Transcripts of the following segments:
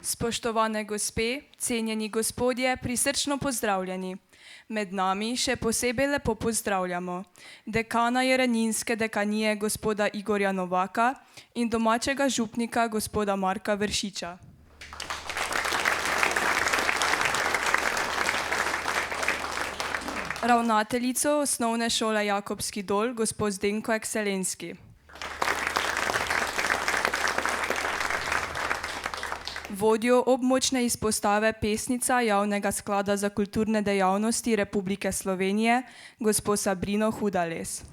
Spoštovane gospe, cenjeni gospodje, prisrčno pozdravljeni. Med nami še posebej lepo pozdravljamo dekana Jereninske dekanije gospoda Igorja Novaka in domačega župnika gospoda Marka Vršiča. Ravnateljico osnovne šole Jakobski dol, gospod Zdenko Ekselenski. Vodjo območne izpostave pesnica Javnega sklada za kulturne dejavnosti Republike Slovenije, gospod Sabrino Hudales.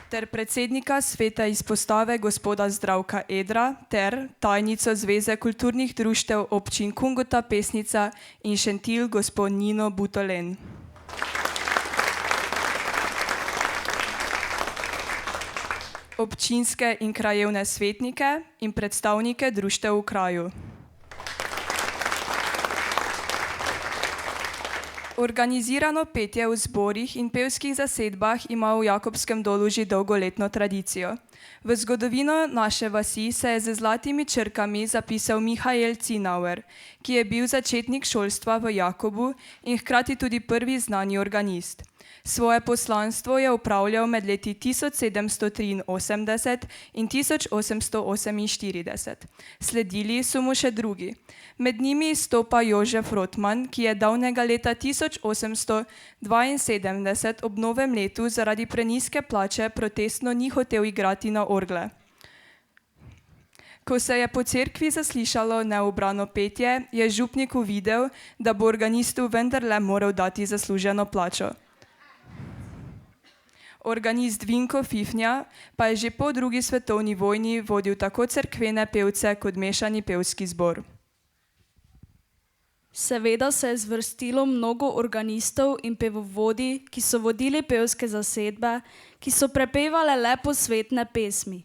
Ter predsednika sveta izpostave gospoda Zdravka Edra ter tajnico Zveze kulturnih društev občin Kungota, Pesnica in Šentilj gospod Nino Butolen. Občinske in krajevne svetnike in predstavnike društev v kraju. Organizirano petje v zborih in pevskih zasedbah ima v Jakobskem dolu že dolgoletno tradicijo. V zgodovino naše vasi se je z zlatimi črkami zapisal Mihael Cinauer, ki je bil začetnik šolstva v Jakobu in hkrati tudi prvi znani organist. Svoje poslanstvo je opravljal med leti 1783 in 1848. Sledili so mu še drugi. Med njimi izstopa Jožef Rotman, ki je davnega leta 1872 ob novem letu zaradi prenizke plače protestno ni hotel igrati na orgle. Ko se je po cerkvi zaslišalo neubrano petje, je župnik uvidel, da bo organistu vendarle moral dati zasluženo plačo. Organist Vinko Fifnja pa je že po drugi svetovni vojni vodil tako cerkvene pevce kot mešani pevski zbor. Seveda se je zvrstilo mnogo organistov in pevovodij, ki so vodili pevske zasedbe, ki so prepevale le posvetne pesmi.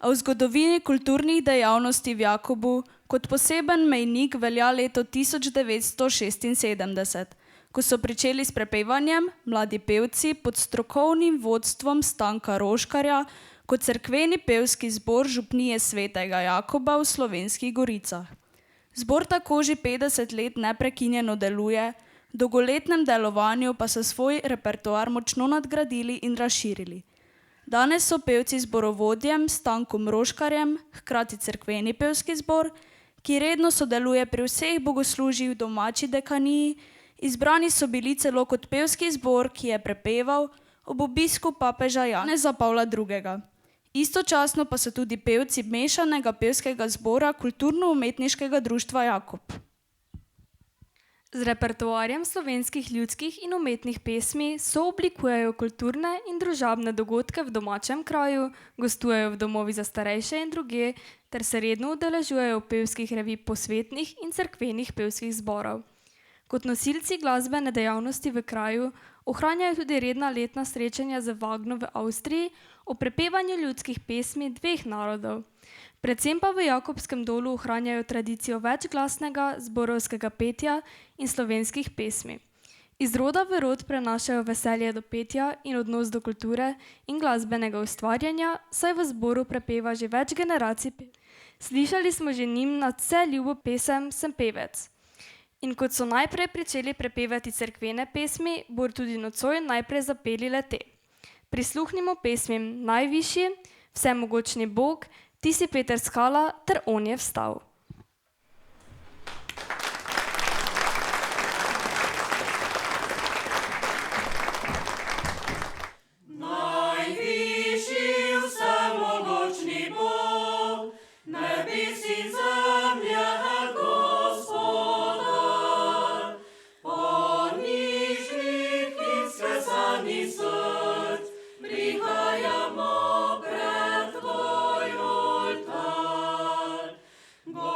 A v zgodovini kulturnih dejavnosti v Jakobu kot poseben mejnik velja leto 1976. Ko so pričeli s prepevanjem mladi pevci pod strokovnim vodstvom Stanka Roškarja kot cerkveni pevski zbor župnije Svetega Jakoba v Slovenskih Goricah. Zbor tako že 50 let neprekinjeno deluje, v dolgoletnem delovanju pa so svoj repertoar močno nadgradili in razširili. Danes so pevci zborovodjem Stankom Roškarjem, hkrati cerkveni pevski zbor, ki redno sodeluje pri vseh bogoslužjih v domači dekaniji. Izbrani so bili celo kot pevski zbor, ki je prepeval ob obisku papeža Janeza Pavla II. Istočasno pa so tudi pevci mešanega pevskega zbora Kulturno-umetniškega društva Jakob. Z repertoarjem slovenskih ljudskih in umetnih pesmi sooblikujejo kulturne in družabne dogodke v domačem kraju, gostujejo v domovih za starejše in drugje ter se redno udeležujejo pevskih revij posvetnih in cerkvenih pevskih zborov. Kot nosilci glasbene dejavnosti v kraju ohranjajo tudi redna letna srečanja z Wagno v Avstriji o prepevanju ljudskih pesmi dveh narodov. Predvsem pa v Jakobskem dolu ohranjajo tradicijo večglasnega zborovskega petja in slovenskih pesmi. Iz roda v rod prenašajo veselje do petja in odnos do kulture in glasbenega ustvarjanja, saj v zboru prepeva že več generacij. Slišali smo že njim nadvse ljubo pesem Sem pevec. In kot so najprej pričeli prepevati cerkvene pesmi, bodo tudi nocoj najprej zapeli le te. Prisluhnimo pesmim Najvišji, Vsemogočni Bog, Ti si Peter Skala ter On je vstal. Go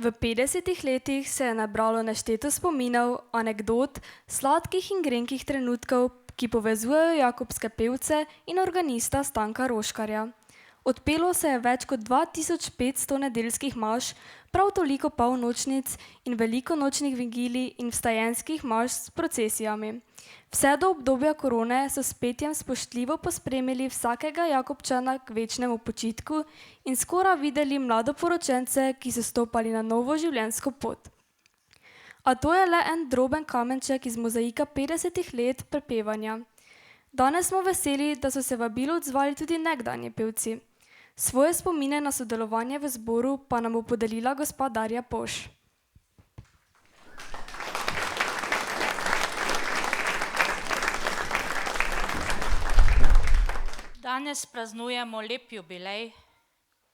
V 50 letih se je nabralo nešteto spominov, anekdot, sladkih in grenkih trenutkov, ki povezujejo jakobske pevce in organista Stanka Roškarja. Odpelo se je več kot 2500 nedeljskih maš, prav toliko polnočnic in velikonočnih vigilij in vstajenskih maš s procesijami. Vse do obdobja korone so s petjem spoštljivo pospremili vsakega Jakobčana k večnemu počitku in skoraj videli mladoporočence, ki so stopali na novo življenjsko pot. A to je le en droben kamenček iz mozaika 50 let prepevanja. Danes smo veseli, da so se vabilu odzvali tudi nekdanji pevci. Svoje spomine na sodelovanje v zboru pa nam bo podelila gospa Darja Poš. Danes praznujemo lep jubilej,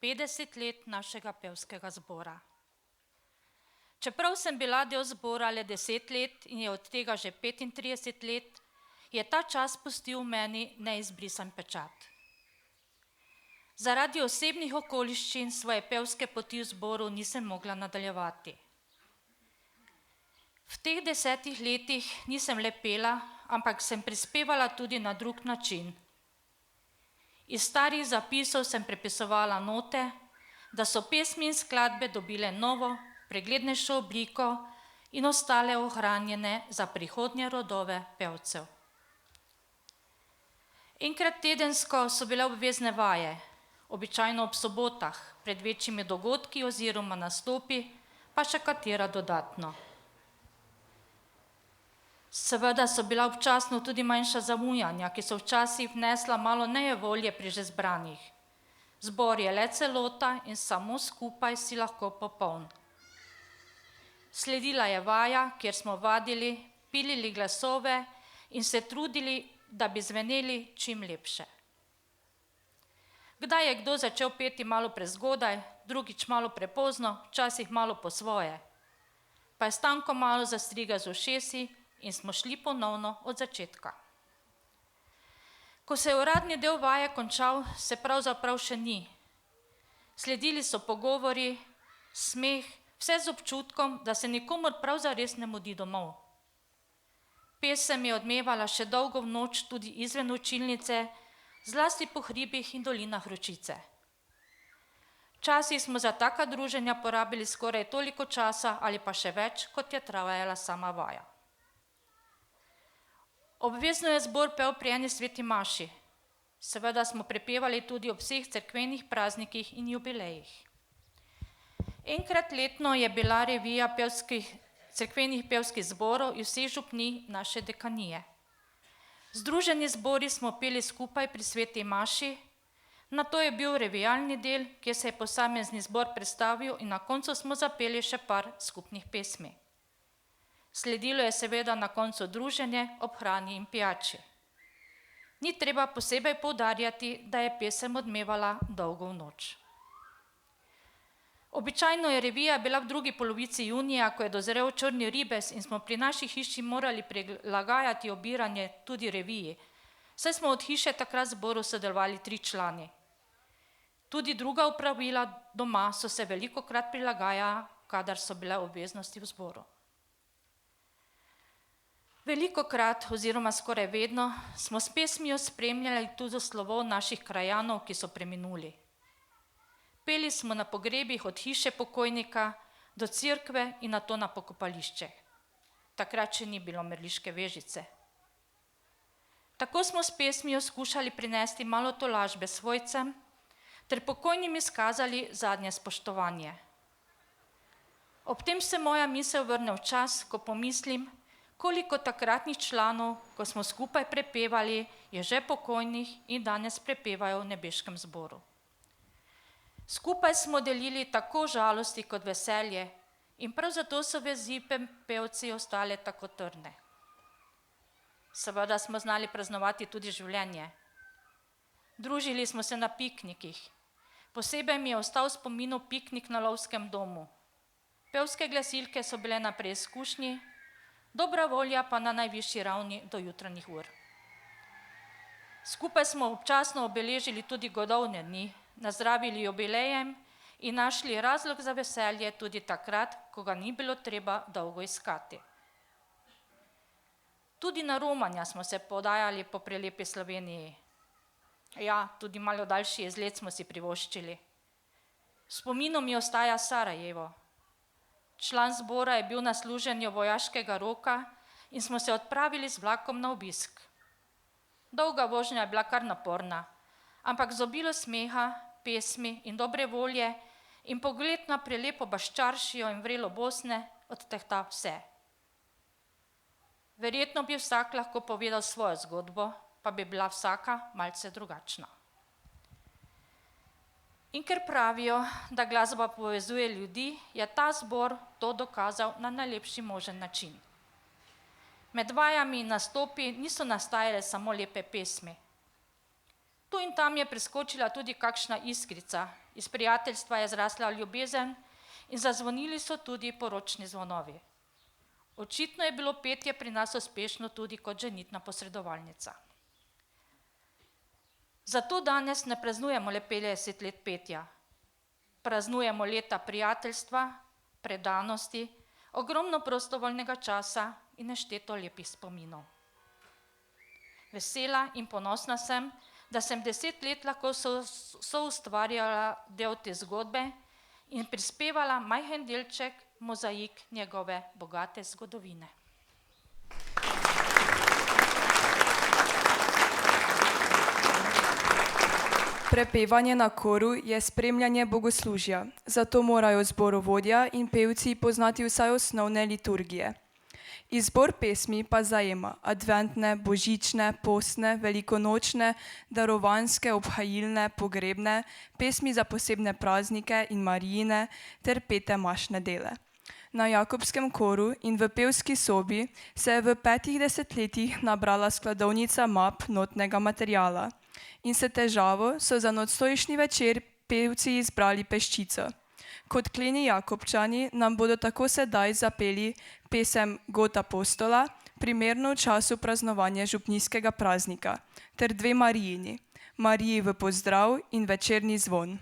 50 let našega pevskega zbora. Čeprav sem bila del zbora le 10 let in je od tega že 35 let, je ta čas pustil v meni neizbrisan pečat. Zaradi osebnih okoliščin svoje pevske poti v zboru nisem mogla nadaljevati. V teh 10 letih nisem le pela, ampak sem prispevala tudi na drug način. Iz starih zapisov sem prepisovala note, da so pesmi in skladbe dobile novo, preglednejšo obliko in ostale ohranjene za prihodnje rodove pevcev. Enkrat tedensko so bile obvezne vaje, običajno ob sobotah, pred večjimi dogodki oziroma nastopi, pa še katera dodatno. Seveda so bila občasno tudi manjša zamujanja, ki so včasih vnesla malo nejevolje pri že zbranih. Zbor je le celota in samo skupaj si lahko popoln. Sledila je vaja, kjer smo vadili, pilili glasove in se trudili, da bi zveneli čim lepše. Kdaj je kdo začel peti malo prezgodaj, drugič malo prepozno, včasih malo po svoje. Pa je Stanko malo zastrigal z ušesi in smo šli ponovno od začetka. Ko se je uradni del vaje končal, se pravzaprav še ni. Sledili so pogovori, smeh, vse z občutkom, da se nikomur prav zares ne mudi domov. Pesem je odmevala še dolgo v noč tudi izven učilnice, zlasti po hribih in dolinah Vročice. Včasih smo za taka druženja porabili skoraj toliko časa ali pa še več, kot je trajala sama vaja. Obvezno je zbor pel pri eni sveti maši. Seveda smo prepevali tudi ob vseh cerkvenih praznikih in jubilejih. Enkrat letno je bila revija cerkvenih pevskih zborov in vseh župnij naše dekanije. Združeni zbori smo peli skupaj pri sveti maši, nato je bil revijalni del, kjer se je posamezni zbor predstavil in na koncu smo zapeli še par skupnih pesmi. Sledilo je seveda na koncu druženje ob hrani in pijači. Ni treba posebej poudarjati, da je pesem odmevala dolgo v noč. Običajno je revija bila v drugi polovici junija, ko je dozrel črni ribez in smo pri naši hiši morali prilagajati obiranje tudi reviji, saj smo od hiše takrat zboru sodelovali 3 člani. Tudi druga opravila doma so se velikokrat prilagajala, kadar so bile obveznosti v zboru. Velikokrat oziroma skoraj vedno smo s pesmijo spremljali tudi slovo naših krajanov, ki so preminuli. Peli smo na pogrebih od hiše pokojnika do cerkve in nato na pokopališče. Takrat še ni bilo mrliške vežice. Tako smo s pesmijo skušali prinesti malo tolažbe svojcem ter pokojnim izkazali zadnje spoštovanje. Ob tem se moja misel vrne v čas, ko pomislim, koliko takratnih članov, ko smo skupaj prepevali, je že pokojnih in danes prepevajo v nebeškem zboru. Skupaj smo delili tako žalosti kot veselje in prav zato so vezi pevci ostale tako trdne. Seveda smo znali praznovati tudi življenje. Družili smo se na piknikih. Posebej mi je ostal v spominu piknik na lovskem domu. Pevske glasilke so bile na preizkušnji, dobra volja pa na najvišji ravni do jutranjih ur. Skupaj smo občasno obeležili tudi godovne dni, nazdravili jubilejem in našli razlog za veselje tudi takrat, ko ga ni bilo treba dolgo iskati. Tudi na romanja smo se podajali po prelepi Sloveniji. Ja, tudi malo daljši izlet smo si privoščili. V spominu mi ostaja Sarajevo. Član zbora je bil na služenju vojaškega roka in smo se odpravili z vlakom na obisk. Dolga vožnja je bila kar naporna, ampak z obilo smeha, pesmi in dobre volje in pogled na prelepo Baščaršijo in vrelo Bosne odtehta vse. Verjetno bi vsak lahko povedal svojo zgodbo, pa bi bila vsaka malce drugačna. In ker pravijo, da glasba povezuje ljudi, je ta zbor to dokazal na najlepši možen način. Med vajami in nastopi niso nastajale samo lepe pesmi. Tu in tam je preskočila tudi kakšna iskrica, iz prijateljstva je zrasla ljubezen in zazvonili so tudi poročni zvonovi. Očitno je bilo petje pri nas uspešno tudi kot ženitna posredovalnica. Zato danes ne praznujemo le 50 let petja. Praznujemo leta prijateljstva, predanosti, ogromno prostovoljnega časa in nešteto lepih spominov. Vesela in ponosna sem, da sem 10 let lahko soustvarjala del te zgodbe in prispevala majhen delček mozaik njegove bogate zgodovine. Prepevanje na koru je spremljanje bogoslužja, zato morajo zborovodja in pevci poznati vsaj osnovne liturgije. Izbor pesmi pa zajema adventne, božične, postne, velikonočne, darovanske, obhajilne, pogrebne, pesmi za posebne praznike in Marijine ter pete mašne dele. Na Jakobskem koru in v pevski sobi se je v 5 desetletjih nabrala skladovnica map notnega materiala in s težavo so za nocojšnji večer pevci izbrali peščico. Kot kleni Jakobčani nam bodo tako sedaj zapeli pesem God apostola, primerno v času praznovanja župnijskega praznika, ter 2 Marijini, Mariji v pozdrav in večerni zvon.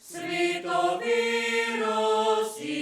Svetovi rosi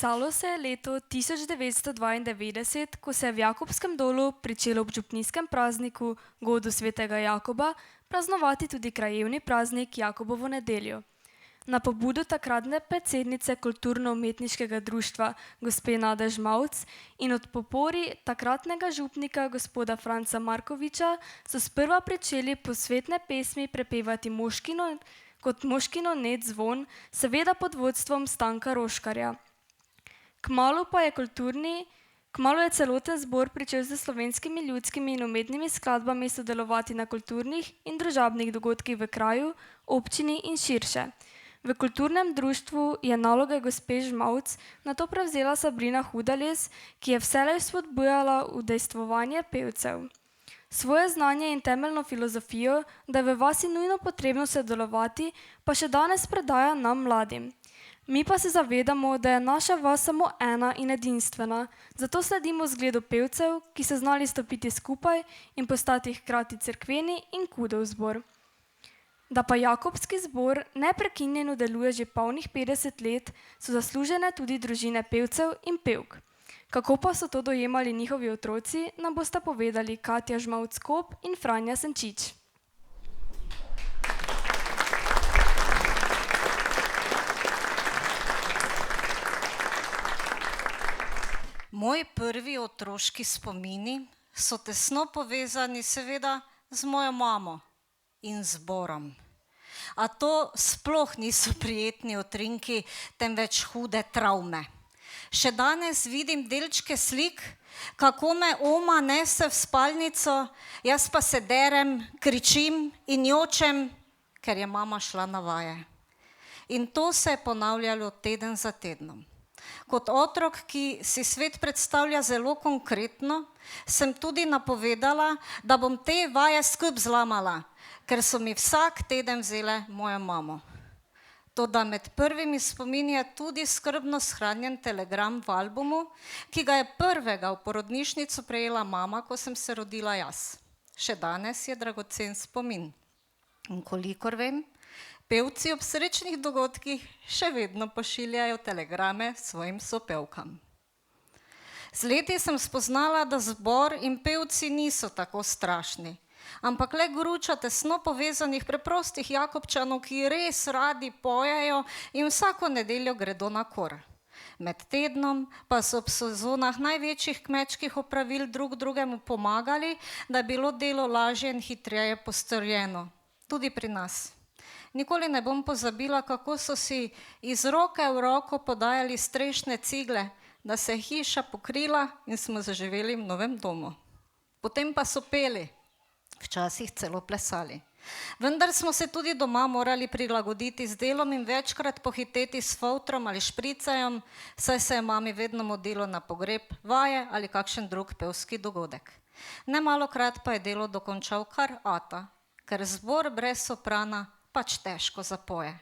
Pisalo se je leto 1992, ko se je v Jakobskem dolu pričelo ob župnijskem prazniku, godu svetega Jakoba, praznovati tudi krajevni praznik Jakobovo nedeljo. Na pobudo takratne predsednice Kulturno-umetniškega društva gospe Nade Žmavc in od podpori takratnega župnika gospoda Franca Markoviča so sprva pričeli posvetne pesmi prepevati Moškino net zvon, seveda pod vodstvom Stanka Roškarja. Kmalu je celoten zbor pričel s slovenskimi ljudskimi in umetnimi skladbami sodelovati na kulturnih in družabnih dogodkih v kraju, občini in širše. V kulturnem društvu je naloge gospe Žmavc nato prevzela Sabrina Hudales, ki je vselej spodbujala udejstvovanje pevcev. Svoje znanje in temeljno filozofijo, da je v vasi nujno potrebno sodelovati, pa še danes predaja nam mladim. Mi pa se zavedamo, da je naša vas samo ena in edinstvena, zato sledimo zgledu pevcev, ki so znali stopiti skupaj in postati hkrati cerkveni in kudov zbor. Da pa Jakobski zbor neprekinjeno deluje že polnih 50 let, so zaslužene tudi družine pevcev in pevk. Kako pa so to dojemali njihovi otroci, nam bosta povedali Katja Žmavc-Kop in Franja Senčič. Moji prvi otroški spomini so tesno povezani seveda z mojo mamo in zborom. A to sploh niso prijetni utrinki, temveč hude travme. Še danes vidim delčke slik, kako me oma nese v spalnico, jaz pa se derem, kričim in jočem, ker je mama šla na vaje. In to se je ponavljalo teden za tednom. Kot otrok, ki si svet predstavlja zelo konkretno, sem tudi napovedala, da bom te vaje skup zlamala, ker so mi vsak teden vzele mojo mamo. Toda med prvimi spomini je tudi skrbno shranjen telegram v albumu, ki ga je prvega v porodnišnico prejela mama, ko sem se rodila jaz. Še danes je dragocen spomin. In kolikor vem, pevci ob srečnih dogodkih še vedno pošiljajo telegrame svojim sopevkam. Z leti sem spoznala, da zbor in pevci niso tako strašni, ampak le gruča tesno povezanih preprostih Jakobčanov, ki res radi pojejo in vsako nedeljo gredo na kor. Med tednom pa so ob sezonah največjih kmečkih opravil drug drugemu pomagali, da je bilo delo lažje in hitreje postorjeno. Tudi pri nas. Nikoli ne bom pozabila, kako so si iz roke v roko podajali strešne cigle, da se je hiša pokrila in smo zaživeli v novem domu. Potem pa so peli, včasih celo plesali. Vendar smo se tudi doma morali prilagoditi z delom in večkrat pohiteti s fotrom ali špricajem, saj se je mami vedno modilo na pogreb, vaje ali kakšen drug pevski dogodek. Nemalokrat pa je delo dokončal kar ata, ker zbor brez soprana pač težko zapoje.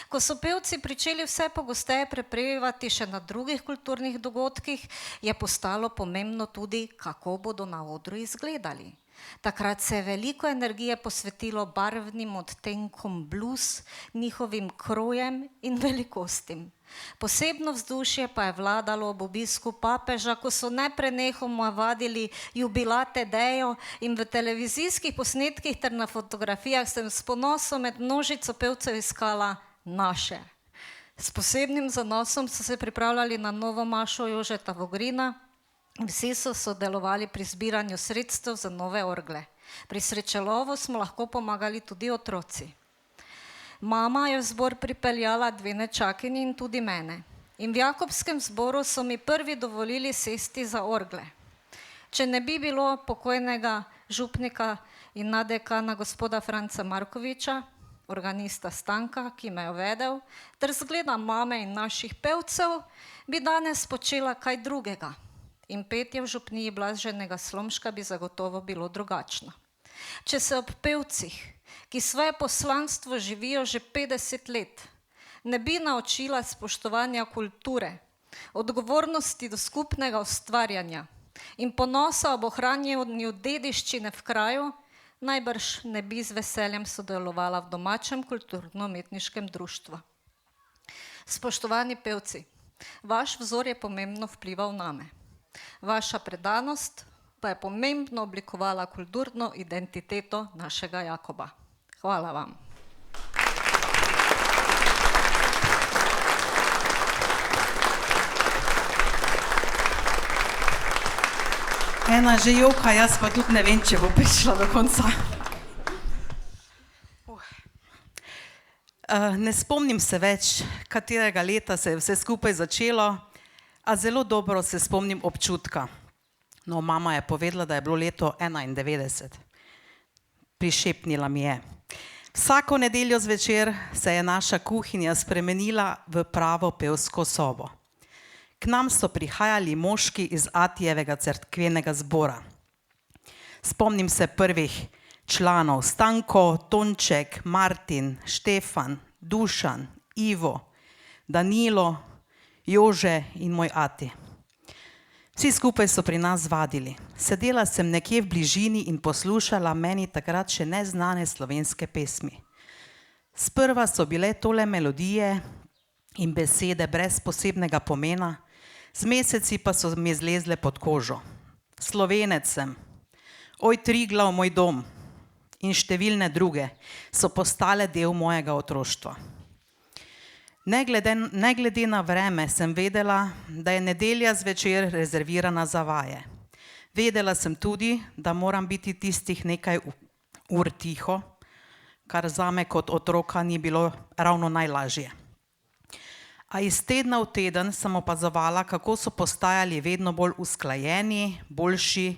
Ko so pevci pričeli vse pogosteje prepevati še na drugih kulturnih dogodkih, je postalo pomembno tudi, kako bodo na odru izgledali. Takrat se je veliko energije posvetilo barvnim odtenkom blues, njihovim krojem in velikostim. Posebno vzdušje pa je vladalo ob obisku papeža, ko so neprenehoma vadili jubilate Dejo in v televizijskih posnetkih ter na fotografijah sem s ponosom med množico pevcev iskala naše. S posebnim zanosom so se pripravljali na novo mašo Jožeta Vogrina. Vsi so sodelovali pri zbiranju sredstev za nove orgle. Pri srečelovu smo lahko pomagali tudi otroci. Mama je v zbor pripeljala 2 nečakinji in tudi mene. In v Jakobskem zboru so mi prvi dovolili sesti za orgle. Če ne bi bilo pokojnega župnika in nadekana gospoda Franca Markoviča, organista Stanka, ki me je vedel, ter zgleda mame in naših pevcev, bi danes počela kaj drugega. In petje v župniji Blaženega Slomška bi zagotovo bilo drugačno. Če se ob pevcih, ki svoje poslanstvo živijo že 50 let, ne bi naučila spoštovanja kulture, odgovornosti do skupnega ustvarjanja in ponosa ob ohranjanju dediščine v kraju, najbrž ne bi z veseljem sodelovala v domačem kulturno-umetniškem društvu. Spoštovani pevci, vaš vzor je pomembno vplival name. Vaša predanost pa je pomembno oblikovala kulturno identiteto našega Jakoba. Hvala vam. Ena že joka, jaz pa tudi ne vem, če bo prišla do konca. Ne spomnim se več, katerega leta se je vse skupaj začelo, a zelo dobro se spomnim občutka. No, mama je povedala, da je bilo leto 91. Prišepnila mi je. Vsako nedeljo zvečer se je naša kuhinja spremenila v pravo pevsko sobo. K nam so prihajali moški iz Atijevega cerkvenega zbora. Spomnim se prvih članov: Stanko, Tonček, Martin, Štefan, Dušan, Ivo, Danilo, Jože in moj ati. Vsi skupaj so pri nas vadili. Sedela sem nekje v bližini in poslušala meni takrat še neznane slovenske pesmi. Sprva so bile tole melodije in besede brez posebnega pomena, Z meseci pa so mi zlezle pod kožo. Slovenec sem, oj Triglav, moj dom in številne druge so postale del mojega otroštva. Ne glede na vreme sem vedela, da je nedelja zvečer rezervirana za vaje. Vedela sem tudi, da moram biti tistih nekaj ur tiho, kar zame kot otroka ni bilo ravno najlažje. A iz tedna v teden sem opazovala, kako so postajali vedno bolj usklajeni, boljši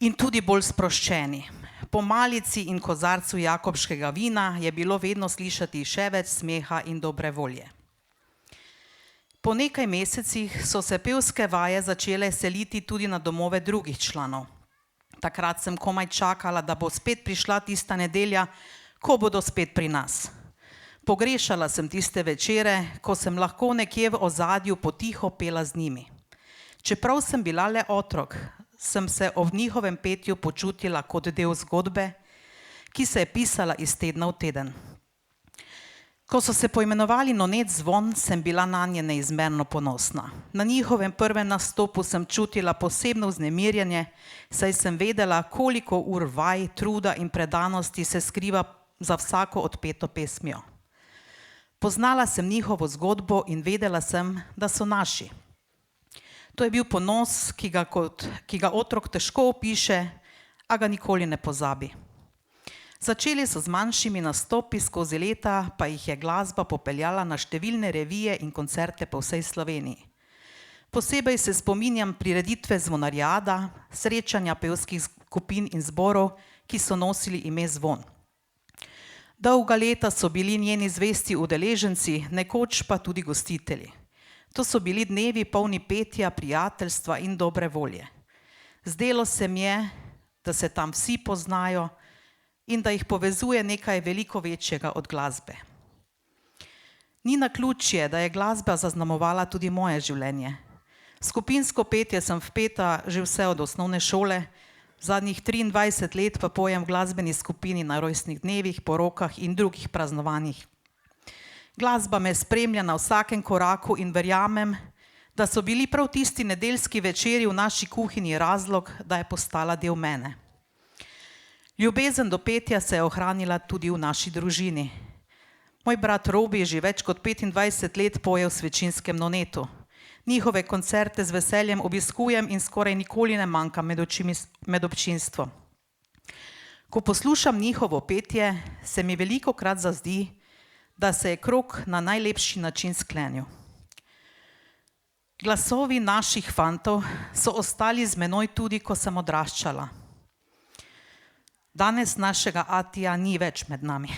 in tudi bolj sproščeni. Po malici in kozarcu jakobškega vina je bilo vedno slišati še več smeha in dobre volje. Po nekaj mesecih so se pevske vaje začele seliti tudi na domove drugih članov. Takrat sem komaj čakala, da bo spet prišla tista nedelja, ko bodo spet pri nas. Pogrešala sem tiste večere, ko sem lahko nekje v ozadju potiho pela z njimi. Čeprav sem bila le otrok, sem se ob njihovem petju počutila kot del zgodbe, ki se je pisala iz tedna v teden. Ko so se poimenovali Nonet zvon, sem bila nanje neizmerno ponosna. Na njihovem prvem nastopu sem čutila posebno vznemirjenje, saj sem vedela, koliko ur vaj, truda in predanosti se skriva za vsako odpeto pesmijo. Poznala sem njihovo zgodbo in vedela sem, da so naši. To je bil ponos, ki ga otrok težko opiše, a ga nikoli ne pozabi. Začeli so z manjšimi nastopi skozi leta, pa jih je glasba popeljala na številne revije in koncerte po vsej Sloveniji. Posebej se spominjam prireditve Zvonarjada, srečanja pevskih skupin in zborov, ki so nosili ime Zvon. Dolga leta so bili njeni zvesti udeleženci, nekoč pa tudi gostitelji. To so bili dnevi polni petja, prijateljstva in dobre volje. Zdelo se mi je, da se tam vsi poznajo in da jih povezuje nekaj veliko večjega od glasbe. Ni naključje, da je glasba zaznamovala tudi moje življenje. Skupinsko petje sem vpeta že vse od osnovne šole, zadnjih 23 let pa pojem v glasbeni skupini na rojstnih dnevih, porokah in drugih praznovanjih. Glasba me spremlja na vsakem koraku in verjamem, da so bili prav tisti nedeljski večeri v naši kuhinji razlog, da je postala del mene. Ljubezen do petja se je ohranila tudi v naši družini. Moj brat Robi že več kot 25 let poje v Svečinskem Nonetu. Njihove koncerte z veseljem obiskujem in skoraj nikoli ne manjkam med občinstvom. Ko poslušam njihovo petje, se mi velikokrat zazdi, da se je krog na najlepši način sklenil. Glasovi naših fantov so ostali z menoj tudi, ko sem odraščala. Danes našega Atija ni več med nami.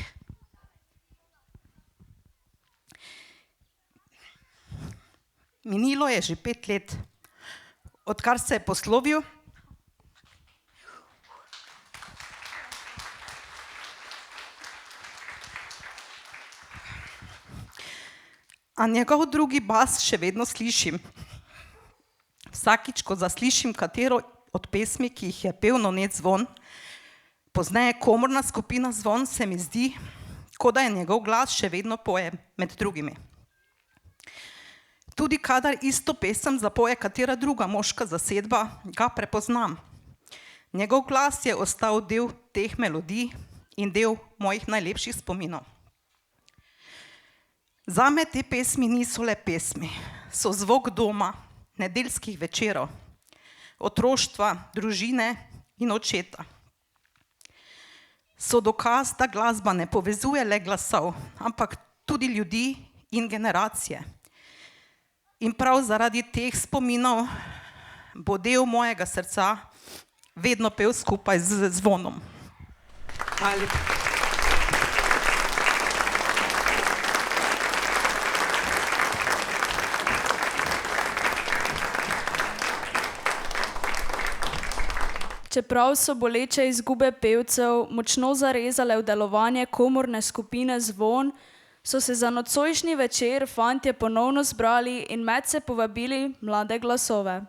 Minilo je že 5 let, odkar se je poslovil. A njegov drugi bas še vedno slišim. Vsakič, ko zaslišim katero od pesmi, ki jih je pel Nonet zvon, pozneje komorna skupina Zvon, se mi zdi, kot da je njegov glas še vedno poje med drugimi. Tudi kadar isto pesem zapoje katera druga moška zasedba, ga prepoznam. Njegov glas je ostal del teh melodij in del mojih najlepših spominov. Zame te pesmi niso le pesmi, so zvok doma, nedeljskih večerov, otroštva, družine in očeta. So dokaz, da glasba ne povezuje le glasov, ampak tudi ljudi in generacije. In prav zaradi teh spominov bo del mojega srca vedno pel skupaj z Zvonom. Hvala lepa. Čeprav so boleče izgube pevcev močno zarezale v delovanje komorne skupine Zvon, so se za nocojšnji večer fantje ponovno zbrali in medse povabili mlade glasove.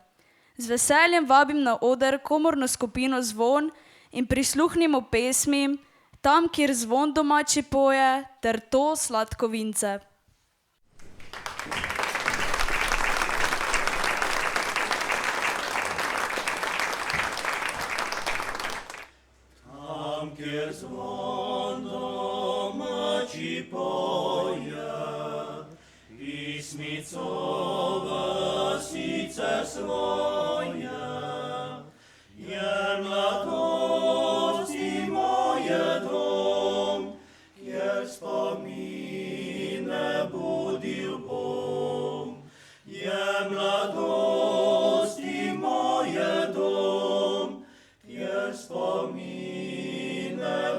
Z veseljem vabim na oder komorno skupino Zvon in prisluhnimo pesmim Tam, kjer zvon domači poje, ter To sladko vince. kjer zvon domači poje, pismico vasice svoje, je mladosti moje dom, kjer spomine budil bom. Je mladosti moje dom, kjer spomine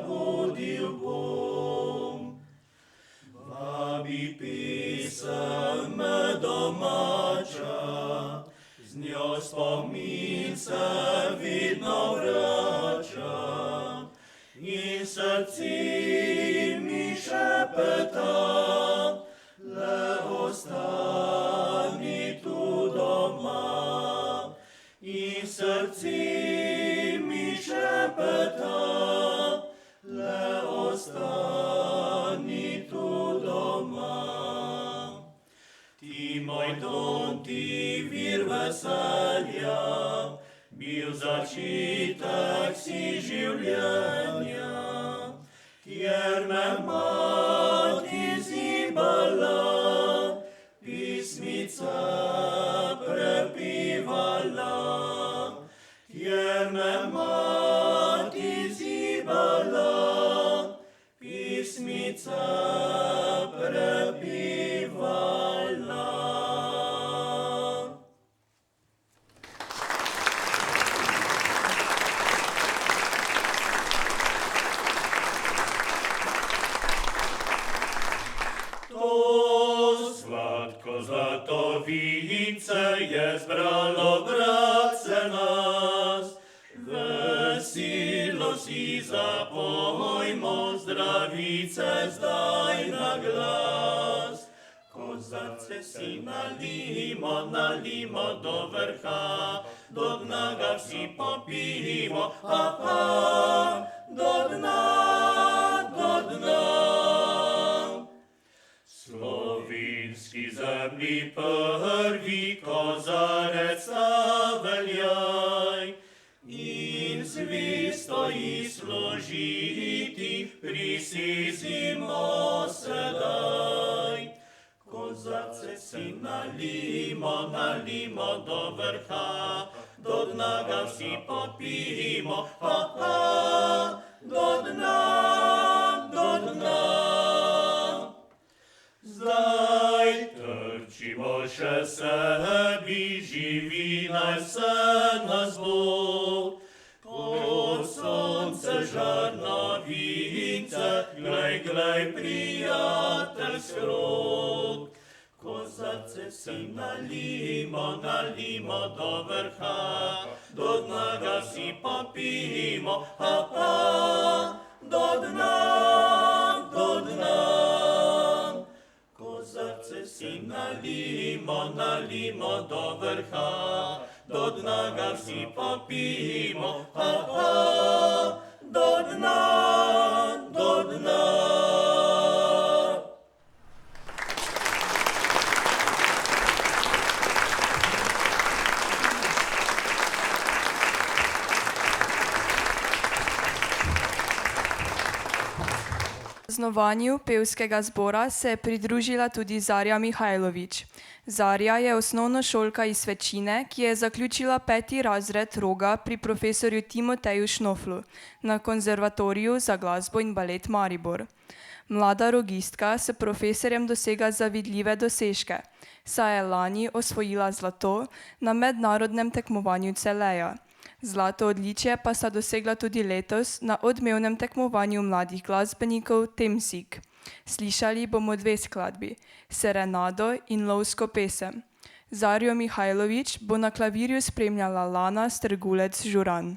budil bom. Vabi pesem me domača, z njo spomin se vidno vrača. In srce mi šepeta, le ostani tu doma. In srce mi šepeta, le ostani tu doma. Ti moj dom, ti vir veselja, bil začetek si življenja, kjer me mati zibala, pismice prepivala. Kjer me mati zibala, pismice prepivala. To sladko zlato vince je zbralo bratce nas, veselo si zapojmo zdravice zdaj na glas. Kozarce si nalimo, nalimo do vrha, do dna ga vsi popijmo, do dna, do dna. Slovenski zemlji prvi kozarec naveljaj in zvesto ji složiti prisizimo sedaj. Kozarce si nalimo, nalimo do vrha, do dna ga vsi popijmo, do dna, do dna. Zdaj trčimo še sebi, živi naj vse nas bo. Ko sonce žarno vince, glej, glej, prijatelj skrog. Kozarce si nalimo, nalimo do vrha, do dna ga vsi popijmo, do dna, do dna. Kozarce si nalimo, nalimo do vrha, do dna ga vsi popijmo, do dna, do dna. Praznovanju pevskega zbora se je pridružila tudi Zarja Mihajlović. Zarja je osnovnošolka iz Svečine, ki je zaključila 5. razred roga pri profesorju Timoteju Šnoflu na Konzervatoriju za glasbo in balet Maribor. Mlada rogistka s profesorjem dosega zavidljive dosežke, saj je lani osvojila zlato na mednarodnem tekmovanju Celeja. Zlato odličje pa sta dosegla tudi letos na odmevnem tekmovanju mladih glasbenikov Temsig. Slišali bomo 2 skladbi, Serenado in Lovsko pesem. Zarjo Mihajlović bo na klavirju spremljala Lana Strgulec-Žuran.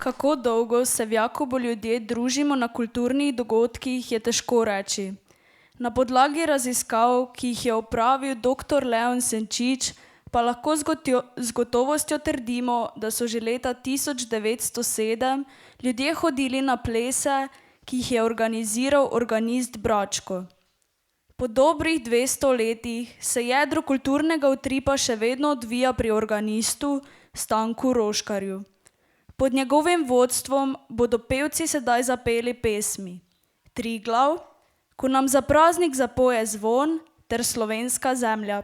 Kako dolgo se v Jakobu ljudje družimo na kulturnih dogodkih, je težko reči. Na podlagi raziskav, ki jih je opravil dr. Leon Senčič, pa lahko z gotovostjo trdimo, da so že leta 1907 ljudje hodili na plese, ki jih je organiziral organist Bračko. Po dobrih 200 letih se jedro kulturnega utripa še vedno odvija pri organistu Stanku Roškarju. Pod njegovim vodstvom bodo pevci sedaj zapeli pesmi Triglav, Ko nam za praznik zapoje zvon ter Slovenska zemlja.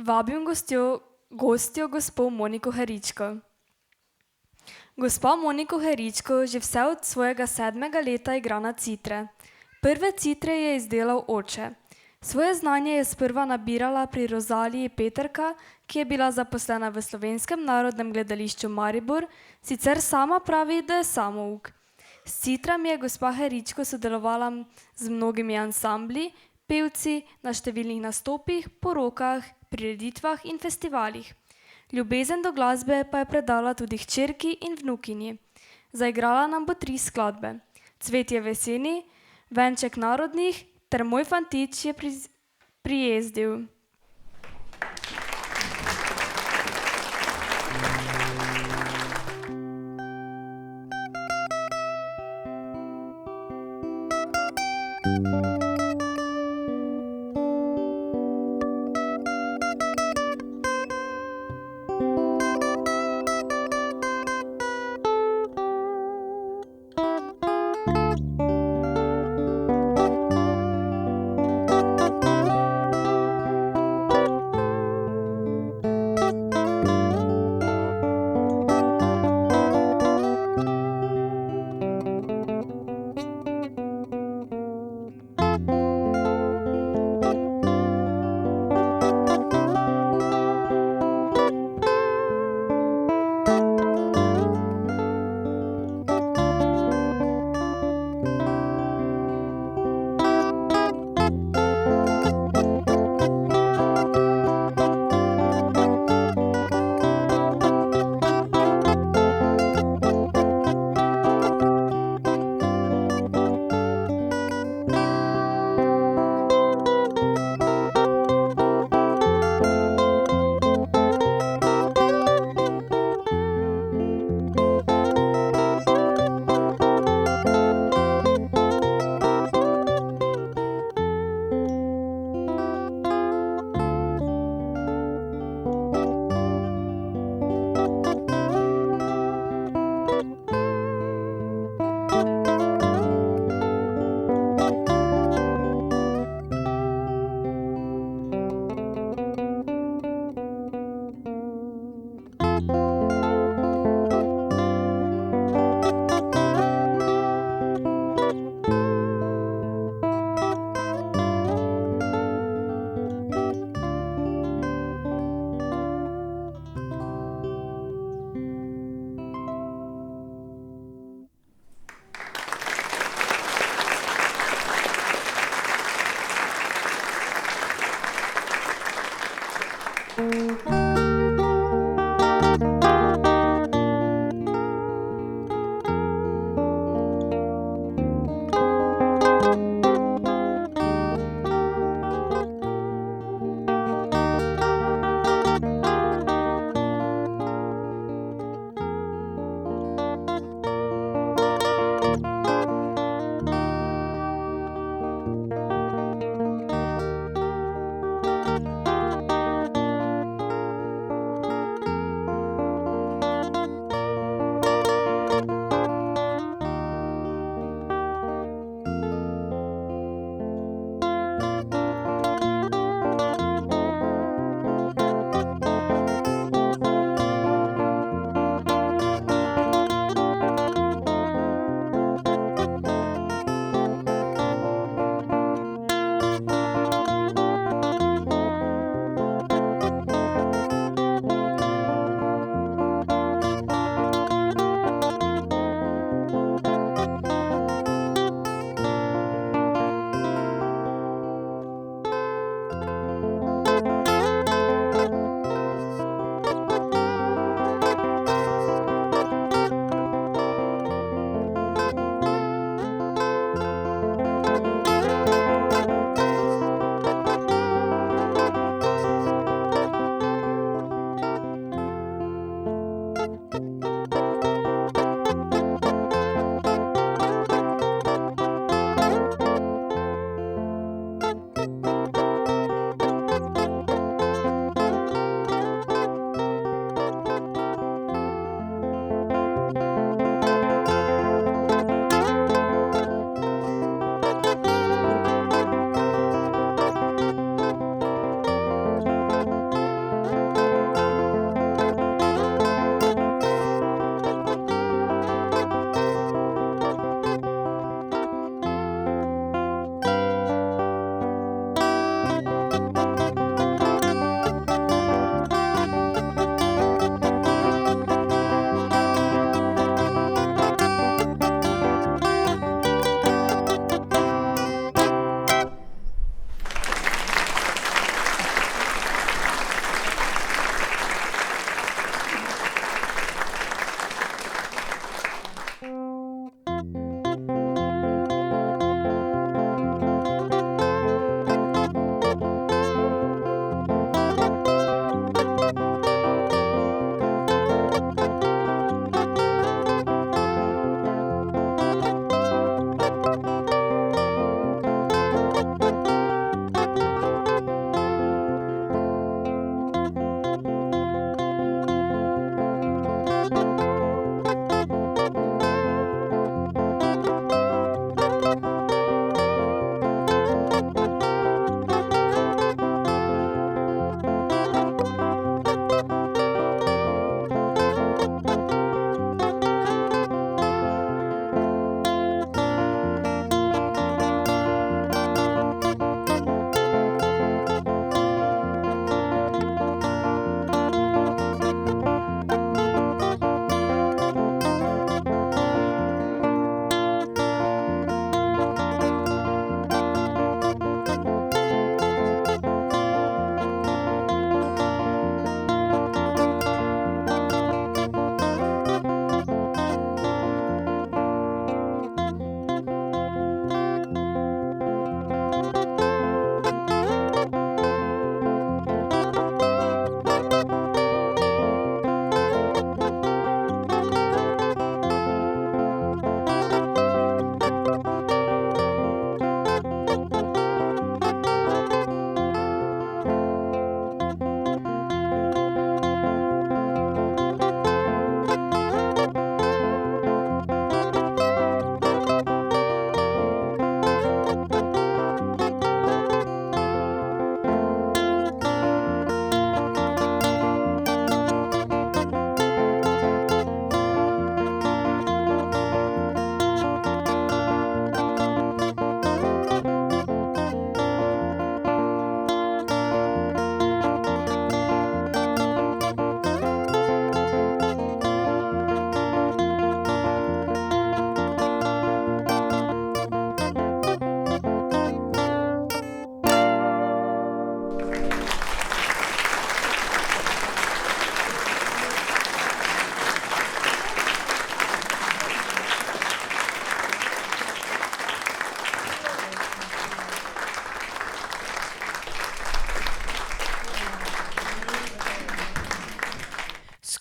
Vabim gostjo gospo Moniko Heričko. Gospa Moniko Heričko že vse od svojega 7. leta igra na citre. Prve citre je izdelal oče. Svoje znanje je sprva nabirala pri Rozaliji Peterka, ki je bila zaposlena v Slovenskem narodnem gledališču Maribor, sicer sama pravi, da je samouk. S citrami je gospa Heričko sodelovala z mnogimi ansambli, pevci na številnih nastopih, porokah, prireditvah in festivalih. Ljubezen do glasbe pa je predala tudi hčerki in vnukinji. Zaigrala nam bo 3 skladbe: Cvetje v jeseni, Venček narodnih ter Moj fantič je prijezdil.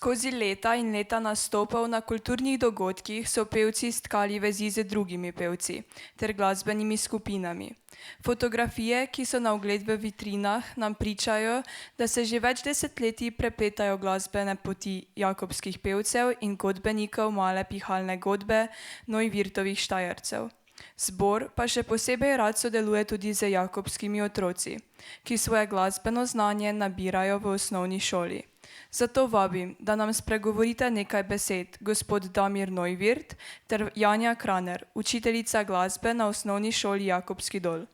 Skozi leta in leta nastopov na kulturnih dogodkih so pevci stkali vezi z drugimi pevci ter glasbenimi skupinami. Fotografije, ki so na ogled v vitrinah, nam pričajo, da se že več desetletij prepletajo glasbene poti jakobskih pevcev in godbenikov male pihalne godbe Neuwirtovih Štajercev. Zbor pa še posebej rad sodeluje tudi z jakobskimi otroci, ki svoje glasbeno znanje nabirajo v osnovni šoli. Zato vabim, da nam spregovorite nekaj besed gospod Damir Neuwirth ter Janja Kraner, učiteljica glasbe na osnovni šoli Jakobski Dol.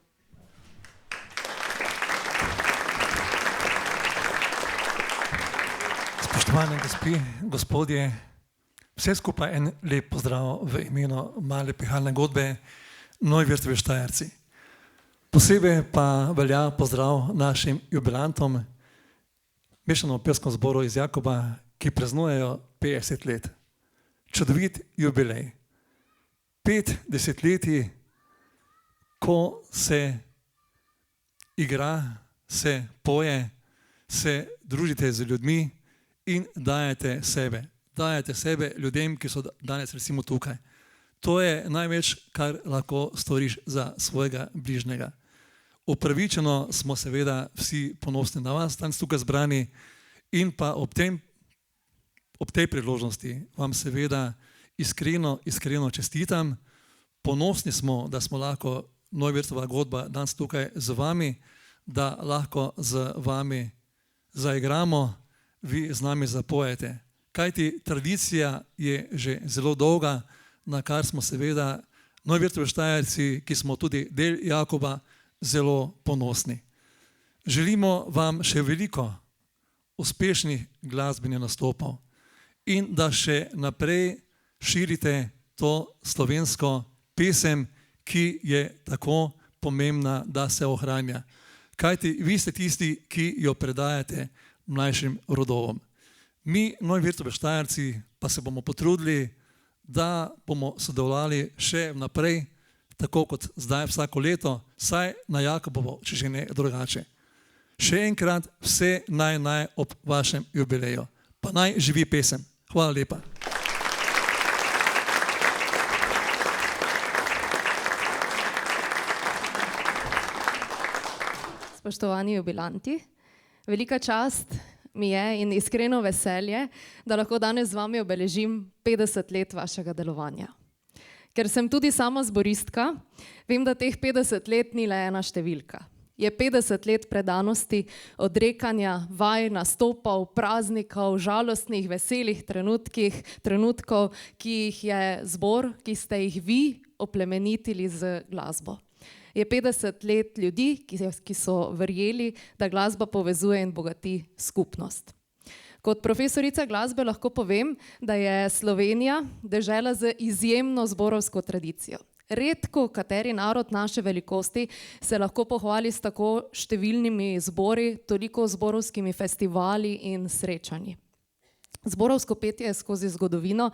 Spoštovane gospe, gospodje, vse skupaj en lep pozdrav v imenu male pihalne godbe Neuwirtovi Štajerci. Posebej pa velja pozdrav našim jubilantom, mešanemu pevskemu zboru iz Jakoba, ki praznujejo 50 let. Čudovit jubilej. 5 desetletij, ko se igra, se poje, se družite z ljudmi in dajete sebe. Dajete sebe ljudem, ki so danes recimo tukaj. To je največ, kar lahko storiš za svojega bližnjega. Upravičeno smo seveda vsi ponosni na vas, danes tukaj zbrani, in pa ob tej priložnosti vam seveda iskreno čestitam. Ponosni smo, da smo lahko Neuwirtova godba danes tukaj z vami, da lahko z vami zaigramo, vi z nami zapojete. Kajti tradicija je že zelo dolga, na kar smo seveda Neuwirtovi Štajerci, ki smo tudi del Jakoba, zelo ponosni. Želimo vam še veliko uspešnih glasbenih nastopov in da še naprej širite to slovensko pesem, ki je tako pomembna, da se ohranja. Kajti vi ste tisti, ki jo predajate mlajšim rodovom. Mi, Neuwirtovi Štajerci, pa se bomo potrudili, da bomo sodelovali še naprej, tako kot zdaj vsako leto, saj na Jakobovo, če že ne drugače. Še enkrat vse naj ob vašem jubileju. Pa naj živi pesem. Hvala lepa. Spoštovani jubilanti, velika čast mi je in iskreno veselje, da lahko danes z vami obeležim 50 let vašega delovanja. Ker sem tudi sama zboristka, vem, da teh 50 let ni le ena številka. Je 50 let predanosti, odrekanja, vaj, nastopov, praznikov, žalostnih, veselih trenutkov, ki jih je zbor, ki ste jih vi oplemenitili z glasbo. Je 50 let ljudi, ki so verjeli, da glasba povezuje in bogati skupnost. Kot profesorica glasbe lahko povem, da je Slovenija dežela z izjemno zborovsko tradicijo. Redko kateri narod naše velikosti se lahko pohvali s tako številnimi zbori, toliko zborovskimi festivali in srečanji. Zborovsko petje je skozi zgodovino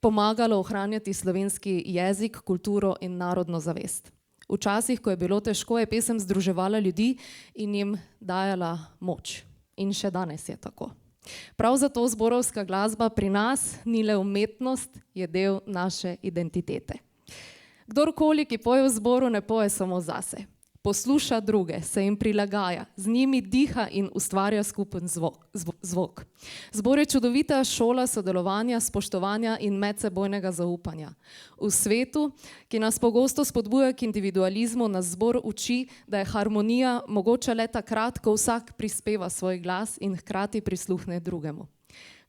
pomagalo ohranjati slovenski jezik, kulturo in narodno zavest. Včasih, ko je bilo težko, je pesem združevala ljudi in jim dajala moč. In še danes je tako. Prav zato zborovska glasba pri nas ni le umetnost, je del naše identitete. Kdorkoli, ki poje v zboru, ne poje samo zase. Posluša druge, se jim prilagaja, z njimi diha in ustvarja skupen zvok. Zbor je čudovita šola sodelovanja, spoštovanja in medsebojnega zaupanja. V svetu, ki nas pogosto spodbuja k individualizmu, nas zbor uči, da je harmonija mogoča le takrat, ko vsak prispeva svoj glas in hkrati prisluhne drugemu.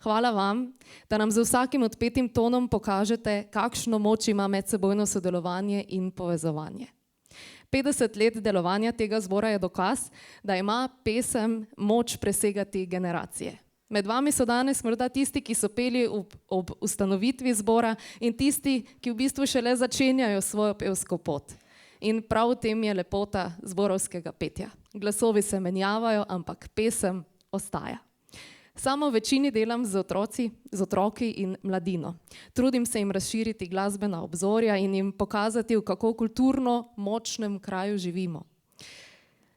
Hvala vam, da nam z vsakim odpetim tonom pokažete, kakšno moč ima medsebojno sodelovanje in povezovanje. 50 let delovanja tega zbora je dokaz, da ima pesem moč presegati generacije. Med vami so danes morda tisti, ki so peli ob ustanovitvi zbora in tisti, ki v bistvu šele začenjajo svojo pevsko pot. In prav v tem je lepota zborovskega petja. Glasovi se menjavajo, ampak pesem ostaja. Sama v večini delam z otroki in mladino. Trudim se jim razširiti glasbena obzorja in jim pokazati, v kako kulturno močnem kraju živimo.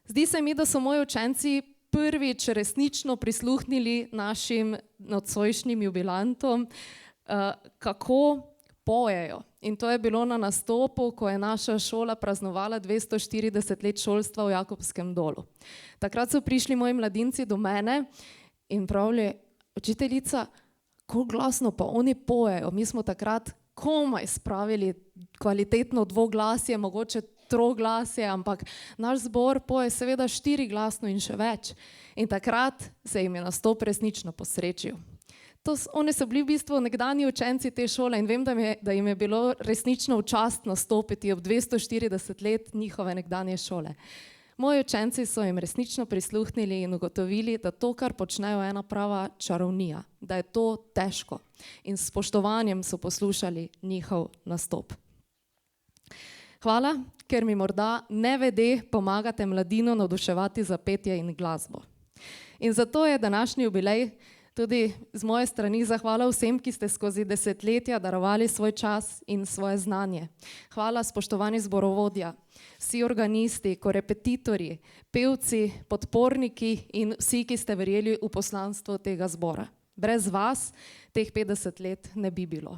Zdi se mi, da so moji učenci prvič resnično prisluhnili našim nocojšnjim jubilantom, kako pojejo. In to je bilo na nastopu, ko je naša šola praznovala 240 let šolstva v Jakobskem dolu. Takrat so prišli moji mladinci do mene in pravili, učiteljica, kako glasno pa oni pojejo. Mi smo takrat komaj spravili kvalitetno dvoglasje, mogoče troglasje, ampak naš zbor poje seveda 4-glasno in še več. In takrat se jim je nastop resnično posrečil. Oni so bili v bistvu nekdanji učenci te šole in vem, da jim je bilo resnično v čast nastopiti ob 240 let njihove nekdanje šole. Moji učenci so jim resnično prisluhnili in ugotovili, da to, kar počnejo, je ena prava čarovnija, da je to težko. In s spoštovanjem so poslušali njihov nastop. Hvala, ker mi morda nevede pomagate mladino navduševati za petje in glasbo. In zato je današnji jubilej tudi z moje strani zahvala vsem, ki ste skozi desetletja darovali svoj čas in svoje znanje. Hvala, spoštovani zborovodja, vsi organisti, korepetitorji, pevci, podporniki in vsi, ki ste verjeli v poslanstvo tega zbora. Brez vas teh 50 let ne bi bilo.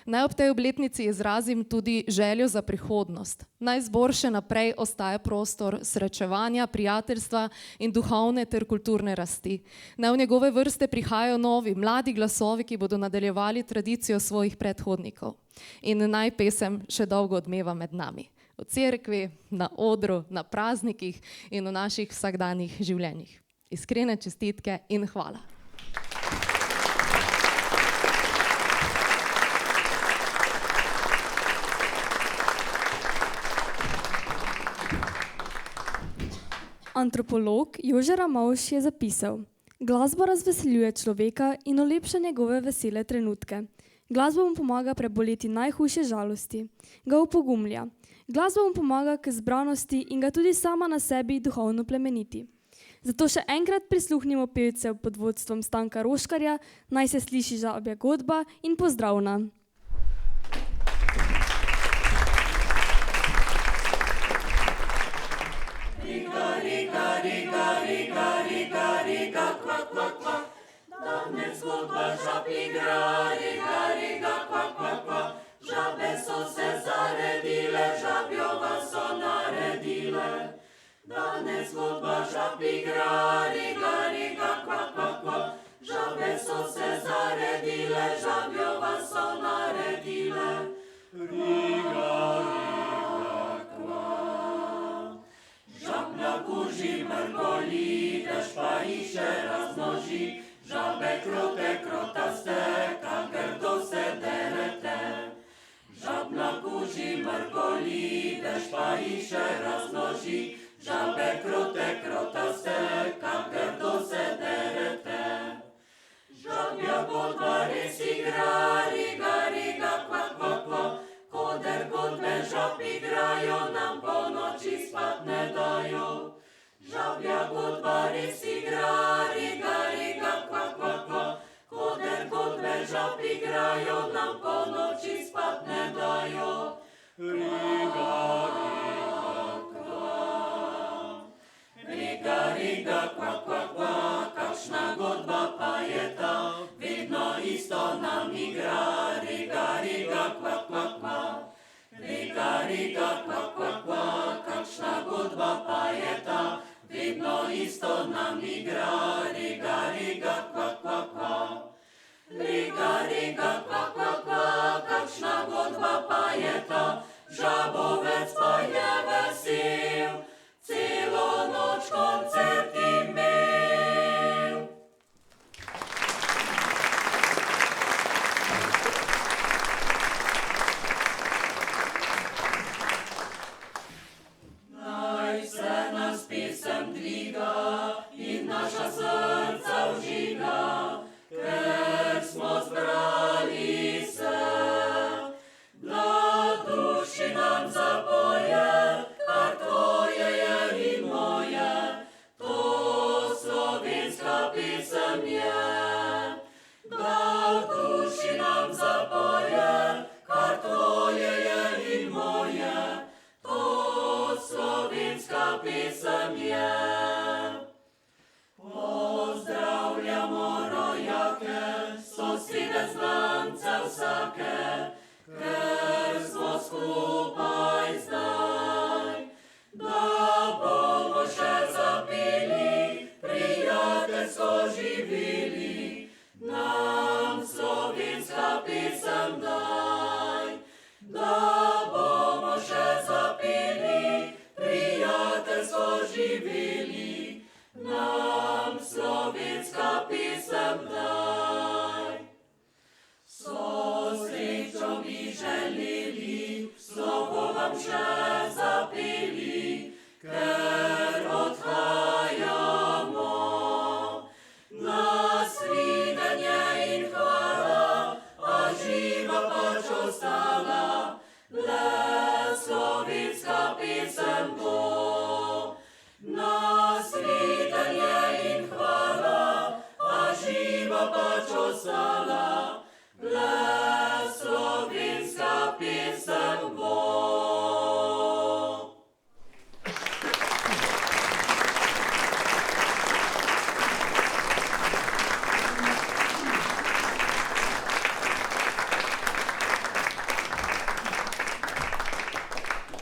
Naj ob tej obletnici izrazim tudi željo za prihodnost. Naj zbor še naprej ostaja prostor srečevanja, prijateljstva in duhovne ter kulturne rasti. Naj v njegove vrste prihajajo novi, mladi glasovi, ki bodo nadaljevali tradicijo svojih predhodnikov. In naj pesem še dolgo odmeva med nami. V cerkvi, na odru, na praznikih in v naših vsakdanjih življenjih. Iskrene čestitke in hvala. Antropolog Jože Ramovš je zapisal: Glasba razveseljuje človeka in olepša njegove vesele trenutke. Glasba mu pomaga preboleti najhujše žalosti, ga opogumlja. Glasba mu pomaga k zbranosti in ga tudi sama na sebi duhovno plemeniti. Zato še enkrat prisluhnimo pevcev pod vodstvom Stanka Roškarja, naj se sliši žabja godba in pozdravna. Danes zgodba žab igra, riga, kva. Žabe so se zaredile, žabjova so naredile. Danes zgodba žab igra, riga, kva. Žabe so se zaredile, žabjova so naredile. Riga, kva. Žab na kuži mrgoli, dež pa išče razmnoži. Žabe krotaste, kak grdo se derete. Žab na kuži mrgoli, dež pa išče razmnoži. Žabe krotaste, kak grdo se derete. Žabja godba res igra, riga, kva. Koder godbe žab igrajo, nam po noči spat ne dajo. Žabja godba res igra, riga, kva. Koder godbe žab igrajo, nam po noči spat ne dajo. Riga, kva. Kakšna godba pa je ta, vedno isto nam igra. Riga, kva. Riga, kva. Kakšna godba pa je ta, vedno isto nam igra. Riga, kva. Riga, kva. Kakšna godba pa je ta, žabovec pa je vesel, celo noč koncert imel. Naj se nas pesem dviga in naša srca vžiga, ker smo zbrali se. Da duši nam zapoje, kar tvoje je in moje, to slovenska pesem je. Da duši nam zapoje, kar tvoje je in moje, to slovenska pesem je. Pozdravljamo rojake, skupaj zdaj, da bomo še zapeli, prijateljsko živeli, nam slovenska pesem daj. Da bomo še zapeli, prijateljsko živeli, nam slovenska pesem daj. So srečo mi želeli, slovo vam še zapeli, ker odhajamo. Nasvidenje in hvala, a živa pač ostala, le slovenska pesem bo. Nasvidenje in hvala, a živa pač ostala, le slovenska pesem bo.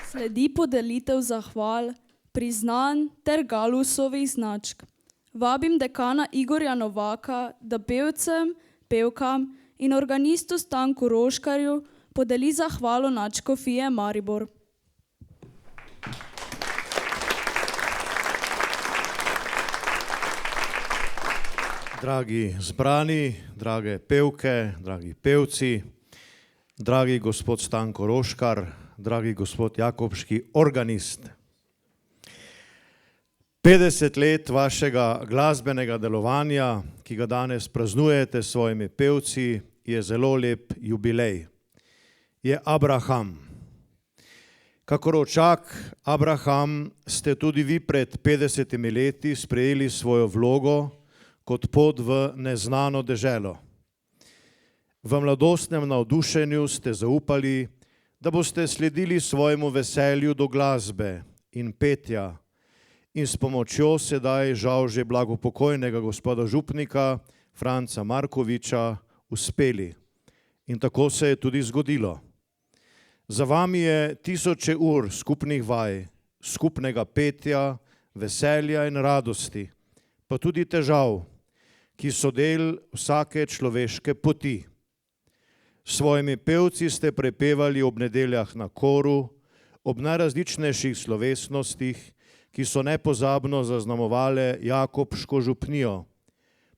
Sledi podelitev zahval, priznanj ter Galusovih značk. Vabim dekana Igorja Novaka, da pevcem, pevkam in organistu Stanku Roškarju podeli zahvalo nadškofije Maribor. Dragi zbrani, drage pevke, dragi pevci, dragi gospod Stanko Roškar, dragi gospod Jakobški organist. 50 let vašega glasbenega delovanja, ki ga danes praznujete s svojimi pevci, je zelo lep jubilej. Je Abraham. Kakor očak Abraham ste tudi vi pred 50 leti sprejeli svojo vlogo kot pot v neznano deželo. V mladostnem navdušenju ste zaupali, da boste sledili svojemu veselju do glasbe in petja in s pomočjo sedaj žal že blagopokojnega gospoda župnika Franca Markoviča uspeli. In tako se je tudi zgodilo. Za vami je tisoče ur skupnih vaj, skupnega petja, veselja in radosti, pa tudi težav, ki so del vsake človeške poti. S svojimi pevci ste prepevali ob nedeljah na koru, ob najrazličnejših slovesnostih, ki so nepozabno zaznamovale Jakobško župnijo.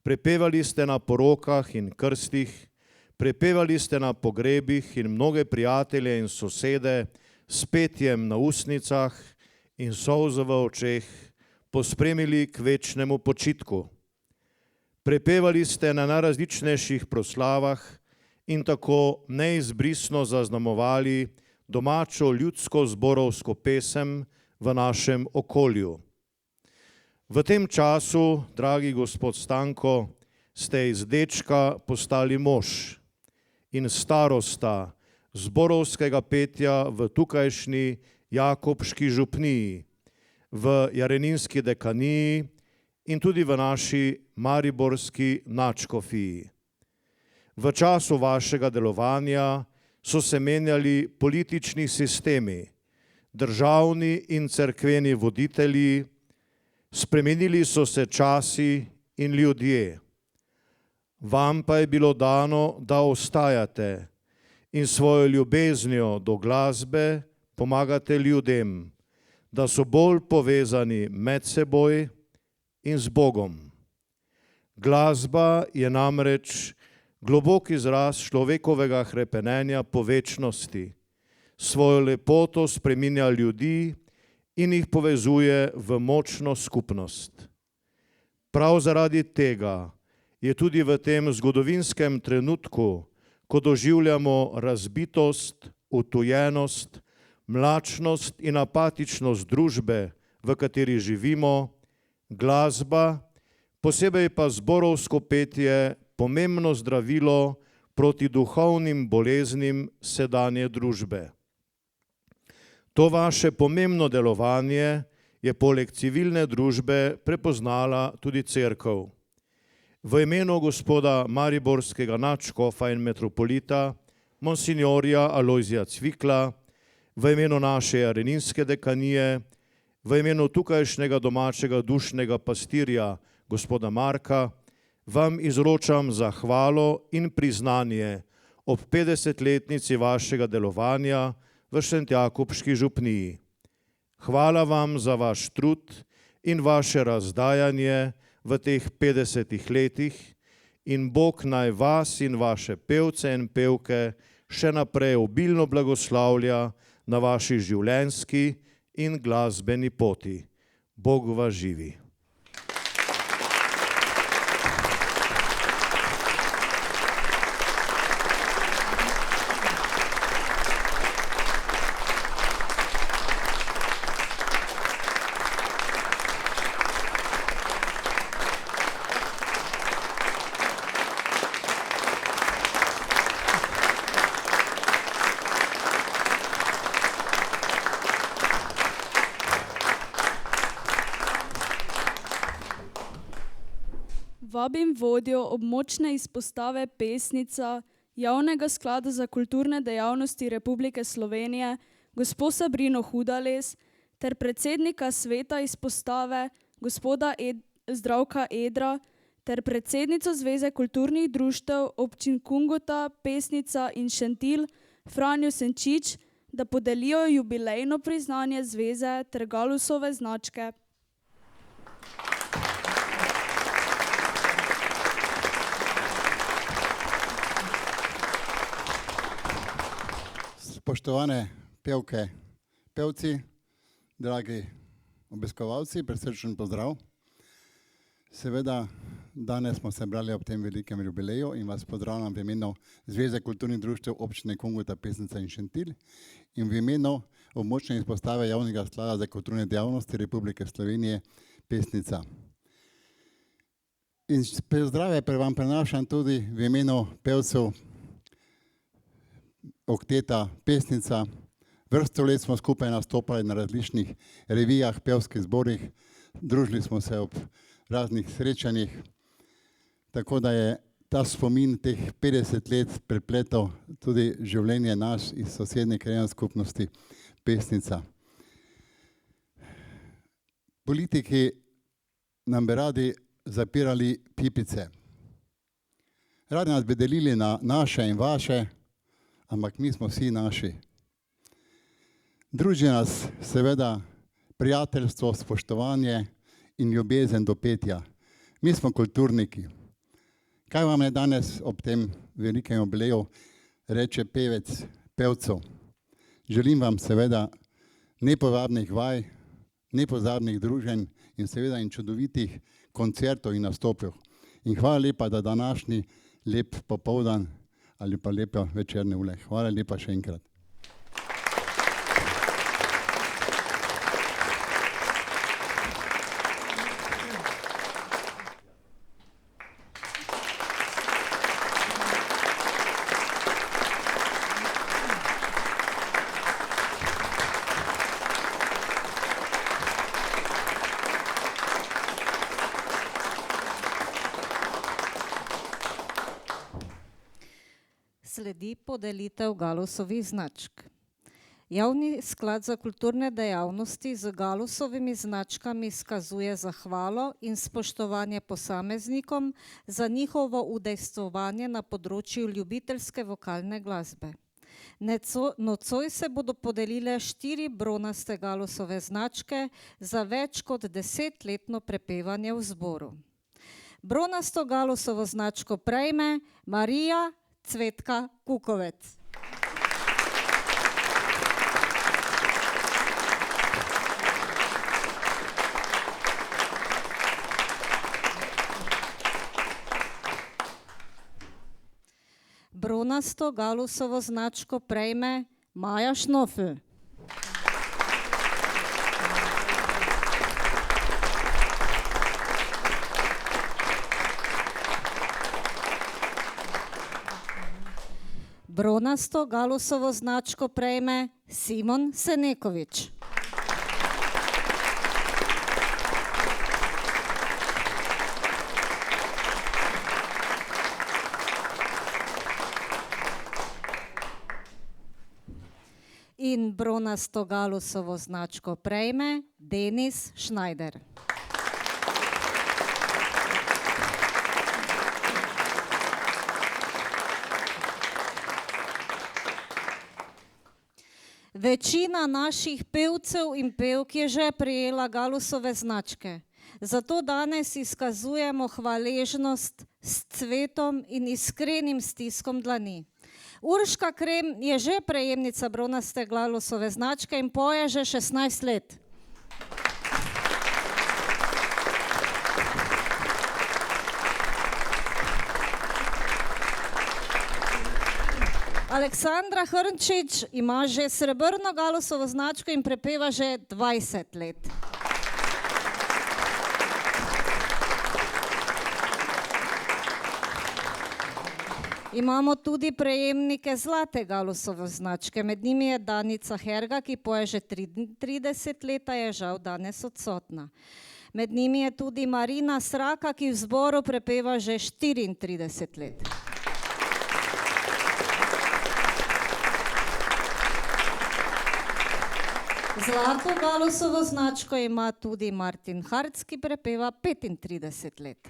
Prepevali ste na porokah in krstih, prepevali ste na pogrebih in mnoge prijatelje in sosede s petjem na usnicah in solzo v očeh pospremili k večnemu počitku. Prepevali ste na najrazličnejših proslavah in tako neizbrisno zaznamovali domačo ljudsko zborovsko pesem v našem okolju. V tem času, dragi gospod Stanko, ste iz dečka postali mož in starosta zborovskega petja v tukajšnji Jakobški župniji, v Jareninski dekaniji in tudi v naši mariborski nadškofiji. V času vašega delovanja so se menjali politični sistemi, državni in cerkveni voditelji, spremenili so se časi in ljudje. Vam pa je bilo dano, da ostajate in svojo ljubeznijo do glasbe pomagate ljudem, da so bolj povezani med seboj in z Bogom. Glasba je namreč globok izraz človekovega hrepenenja po večnosti. Svojo lepoto spreminja ljudi in jih povezuje v močno skupnost. Prav zaradi tega je tudi v tem zgodovinskem trenutku, ko doživljamo razbitost, utujenost, mlačnost in apatičnost družbe, v kateri živimo, glasba, posebej pa zborovsko petje, pomembno zdravilo proti duhovnim boleznim sedanje družbe. To vaše pomembno delovanje je poleg civilne družbe prepoznala tudi cerkev. V imenu gospoda mariborskega nadškofa in metropolita, monsignorja Alojzija Cvikla, v imenu naše areninske dekanije, v imenu tukajšnjega domačega dušnega pastirja, gospoda Marka, vam izročam zahvalo in priznanje ob 50-letnici vašega delovanja v Šentjakobški župniji. Hvala vam za vaš trud in vaše razdajanje v teh 50 letih in Bog naj vas in vaše pevce in pevke še naprej obilno blagoslavlja na vaši življenjski in glasbeni poti. Bog vas živi. Vabim vodjo območne izpostave pesnica Javnega sklada za kulturne dejavnosti Republike Slovenije, gospo Sabrino Hudales, ter predsednika sveta izpostave, gospoda Zdravka Edra, ter predsednico Zveze kulturnih društev občin Kungota, Pesnica in Šentilj, Franjo Senčič, da podelijo jubilejno priznanje zveze ter Galusove značke. Spoštovane pevke, pevci, dragi obiskovalci, prisrčen pozdrav. Seveda, danes smo se brali ob tem velikem jubileju in vas pozdravljam v imenu Zveze kulturnih društev občine Kungota, Pesnica in Šentilj in v imenu območne izpostave Javnega sklada za kulturne dejavnosti Republike Slovenije, Pesnica. In pozdrave vam prenašam tudi v imenu pevcev Okteta Pesnica. Vrsto let smo skupaj nastopali na različnih revijah, pevskih zborih, družili smo se ob raznih srečanjih, tako da je ta spomin teh 50 let prepletal tudi življenje nas iz sosednje krajevne skupnosti Pesnica. Politiki nam bi radi zapirali pipice. Radi nas bi delili na naše in vaše, ampak mi smo vsi naši. Druži nas seveda prijateljstvo, spoštovanje in ljubezen do petja. Mi smo kulturniki. Kaj vam je danes ob tem velikem jubileju reče pevec pevcev? Želim vam seveda nepozabnih vaj, nepozabnih druženj in seveda in čudovitih koncertov in nastopov. In hvala lepa, da današnji lep popoldan ali pa lepe večerne ure. Hvala lepa še enkrat. Sledi podelitev Galusovih značk. Javni sklad za kulturne dejavnosti z Galusovimi značkami izkazuje zahvalo in spoštovanje posameznikom za njihovo udejstvovanje na področju ljubiteljske vokalne glasbe. Nocoj se bodo podelile 4 bronaste Galusove značke za več kot 10-letno prepevanje v zboru. Bronasto Galusovo značko prejme Marija Cvetka Kukovec. Bronasto Galusovo značko prejme Maja Šnofl. Bronasto Galusovo značko prejme Simon Senekovič. In bronasto Galusovo značko prejme Denis Schneider. Večina naših pevcev in pevk je že prejela Galusove značke. Zato danes izkazujemo hvaležnost s cvetom in iskrenim stiskom dlani. Urška Krem je že prejemnica bronaste Galusove značke in poje že 16 let. Aleksandra Hrnčič ima že srebrno Galusovo značko in prepeva že 20 let. Imamo tudi prejemnike zlate Galusove značke. Med njimi je Danica Herga, ki poje že 33 leta, je žal danes odsotna. Med njimi je tudi Marina Sraka, ki v zboru prepeva že 34 let. Zlato Galusovo značko ima tudi Martin Harc, ki prepeva 35 let.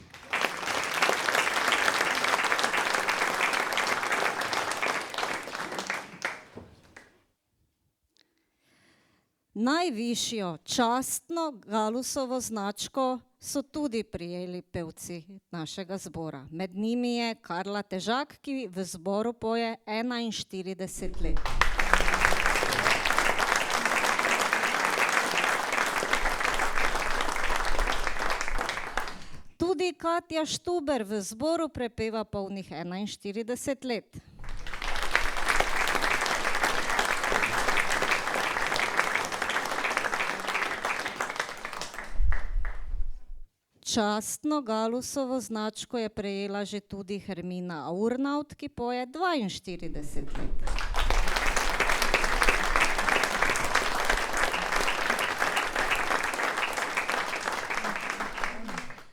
Najvišjo častno Galusovo značko so tudi prijeli pevci našega zbora. Med njimi je Karla Težak, ki v zboru poje 41 let. Tudi Katja Štuber v zboru prepeva polnih 41 let. Častno Galusovo značko je prejela že tudi Hermina Aurnaut, ki poje 42 let.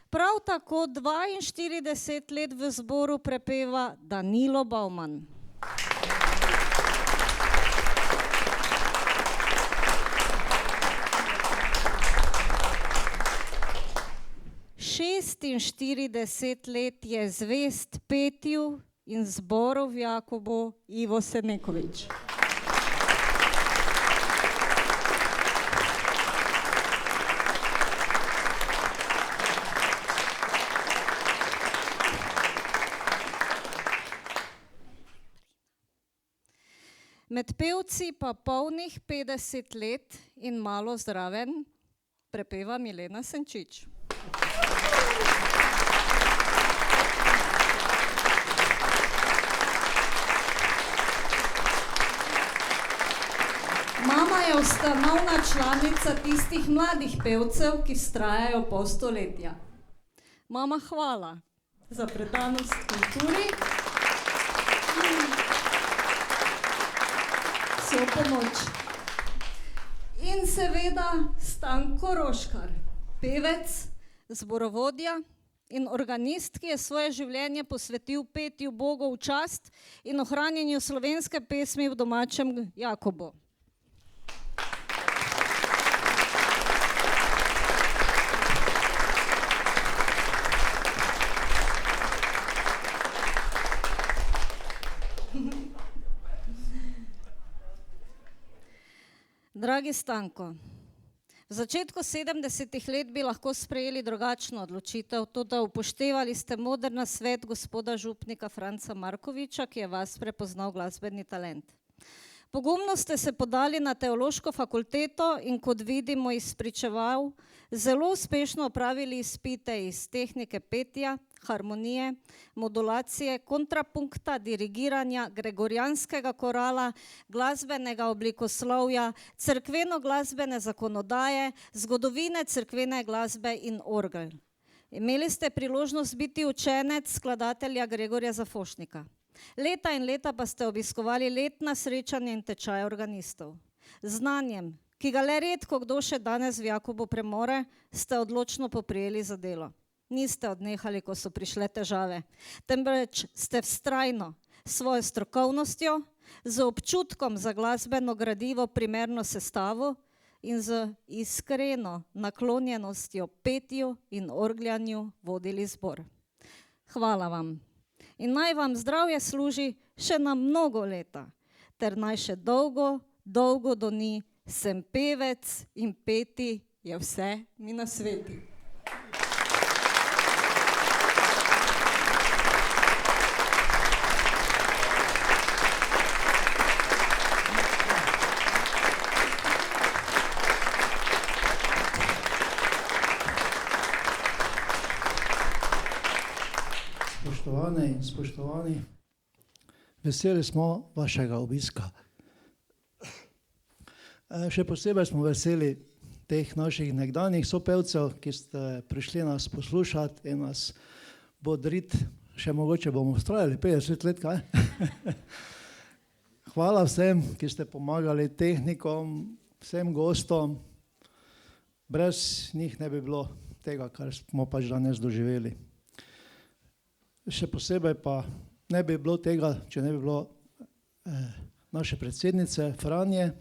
Prav tako 42 let v zboru prepeva Danilo Bauman. Šestinštirideset let je zvest petju in zboru v Jakobu Ivo Senekovič. Med pevci pa polnih 50 let in malo zraven prepeva Milena Senčič. Mama je ustanovna članica tistih mladih pevcev, ki vztrajajo pol stoletja. Mama, hvala za predanost kulturi. Vso pomoč. In seveda Stanko Roškar, pevec, zborovodja in organist, ki je svoje življenje posvetil petju Bogu v čast in ohranjanju slovenske pesmi v domačem Jakobu. Dragi Stanko, v začetku 70-ih let bi lahko sprejeli drugačno odločitev, toda upoštevali ste moder nasvet gospoda župnika Franca Markoviča, ki je vas prepoznal glasbeni talent. Pogumno ste se podali na teološko fakulteto in kot vidimo iz spričeval, zelo uspešno opravili izpite iz tehnike petja, harmonije, modulacije, kontrapunkta, dirigiranja, gregorijanskega korala, glasbenega oblikoslovja, cerkveno-glasbene zakonodaje, zgodovine cerkvene glasbe in orgel. Imeli ste priložnost biti učenec skladatelja Gregorja Zafošnika. Leta in leta pa ste obiskovali letna srečanja in tečaje organistov. Znanjem, ki ga le redko kdo še danes v Jakobu premore, ste odločno poprijeli za delo. Niste odnehali, ko so prišle težave, temveč ste vztrajno s svojo strokovnostjo, z občutkom za glasbeno gradivo primerno sestavo in z iskreno naklonjenostjo petju in orgljanju vodili zbor. Hvala vam in naj vam zdravje služi še na mnogo leta, ter naj še dolgo, dolgo doni sem pevec in peti je vse mi na svetu. Spoštovane in spoštovani, veseli smo vašega obiska. Še posebej smo veseli teh naših nekdanjih sopevcev, ki ste prišli nas poslušati in nas bodriti, še mogoče bomo vztrajali 50 let, kaj? Hvala vsem, ki ste pomagali tehnikom, vsem gostom. Brez njih ne bi bilo tega, kar smo pač danes doživeli. Še posebej pa ne bi bilo tega, če ne bi bilo naše predsednice Franje,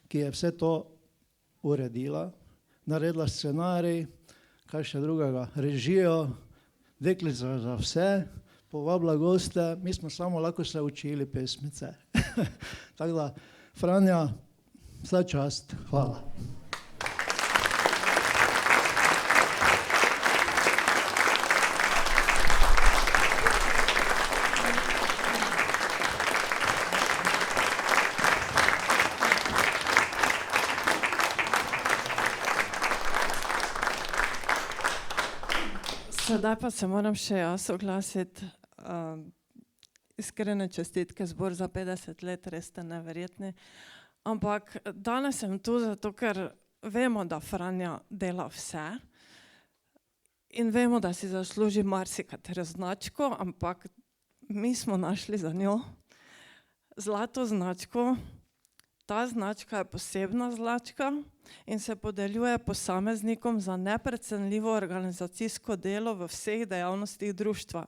ki je vse to uredila, naredila scenarij, kaj še drugega, režijo, deklica za vse, povabila goste, mi smo samo lahko se učili pesmice. Tako da, Franja, vsa čast, hvala. Sedaj pa se moram še jaz oglasiti. Iskrene čestitke, zbor za 50 let, res ste neverjetni. Ampak danes sem tu zato, ker vemo, da Franja dela vse in vemo, da si zasluži marsikatero značko, ampak mi smo našli za njo zlato značko. Ta značka je posebna značka in se podeljuje posameznikom za neprecenljivo organizacijsko delo v vseh dejavnostih društva.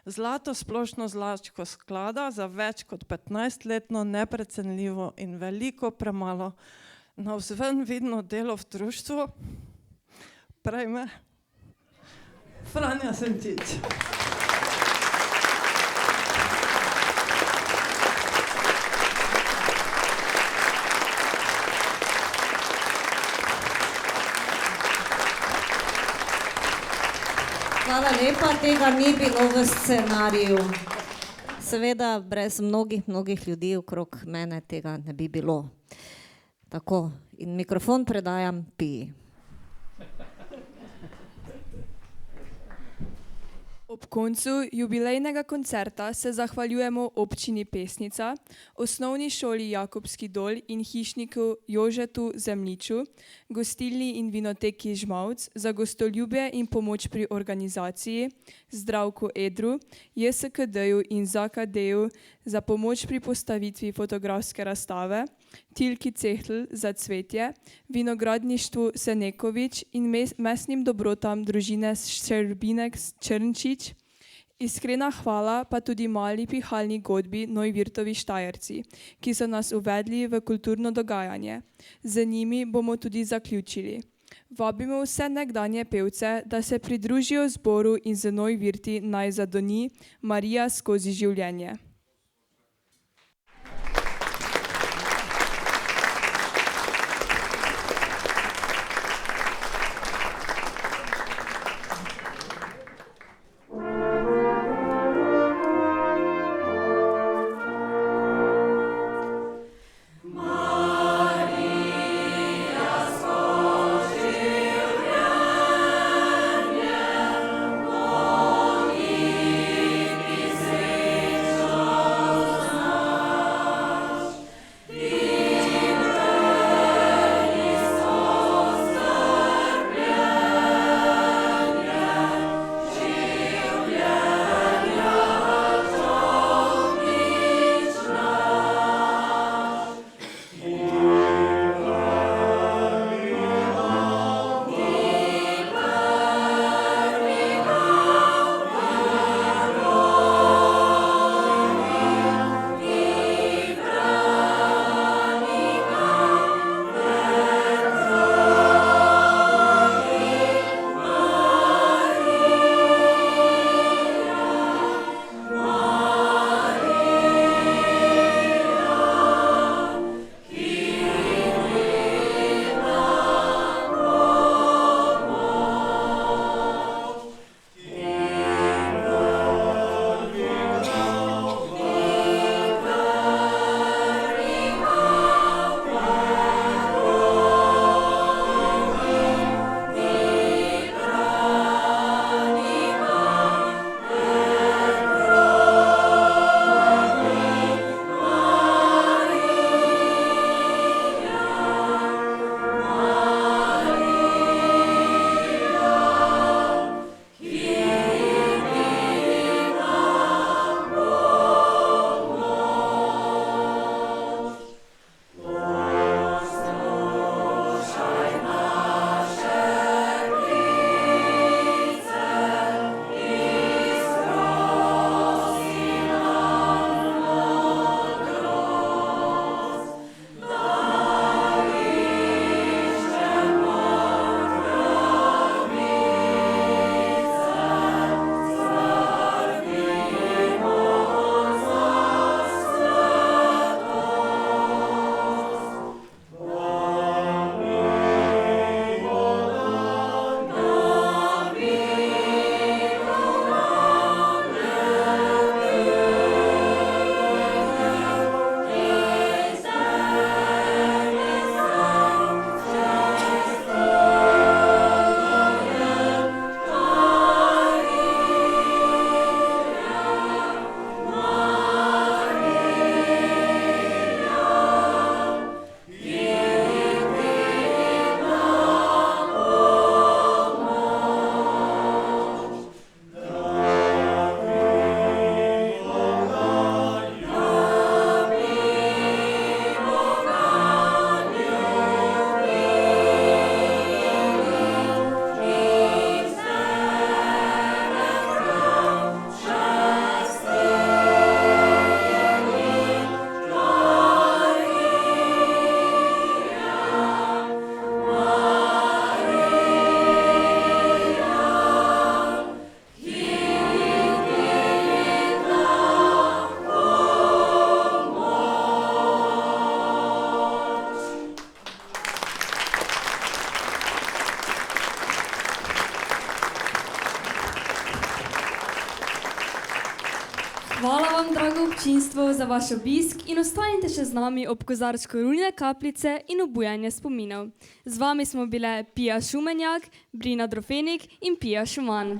Zlato splošno značko sklada za več kot 15-letno neprecenljivo in veliko premalo navzven vidno delo v društvu prejme Franja Senčič. Hvala lepa, tega ni bilo v scenariju. Seveda, brez mnogih ljudi okrog mene tega ne bi bilo. Tako, in mikrofon predajam Piji. Ob koncu jubilejnega koncerta se zahvaljujemo občini Pesnica, osnovni šoli Jakobski dol in hišniku Jožetu Zemljiču, gostilni in vinoteki Žmavc za gostoljubje in pomoč pri organizaciji, Zdravku Edru, JSKD-ju in ZKD-ju za pomoč pri postavitvi fotografske razstave, Tilki Cehtl za cvetje, vinogradništvu Senekovič in mesnim dobrotam družine Ščerbinek Črnčič. Iskrena hvala pa tudi mali pihalni godbi Neuwirtovi Štajerci, ki so nas uvedli v kulturno dogajanje. Z njimi bomo tudi zaključili. Vabimo vse nekdanje pevce, da se pridružijo zboru in z Neuwirti naj zadoni Marija skozi življenje. Srečo Hvala vam, drago občinstvo, za vaš obisk in ostanite še z nami ob kozarčku rujne kapljice in obujanje spominov. Z vami smo bile Pija Šumenjak, Brina Drofenik in Pija Šuman.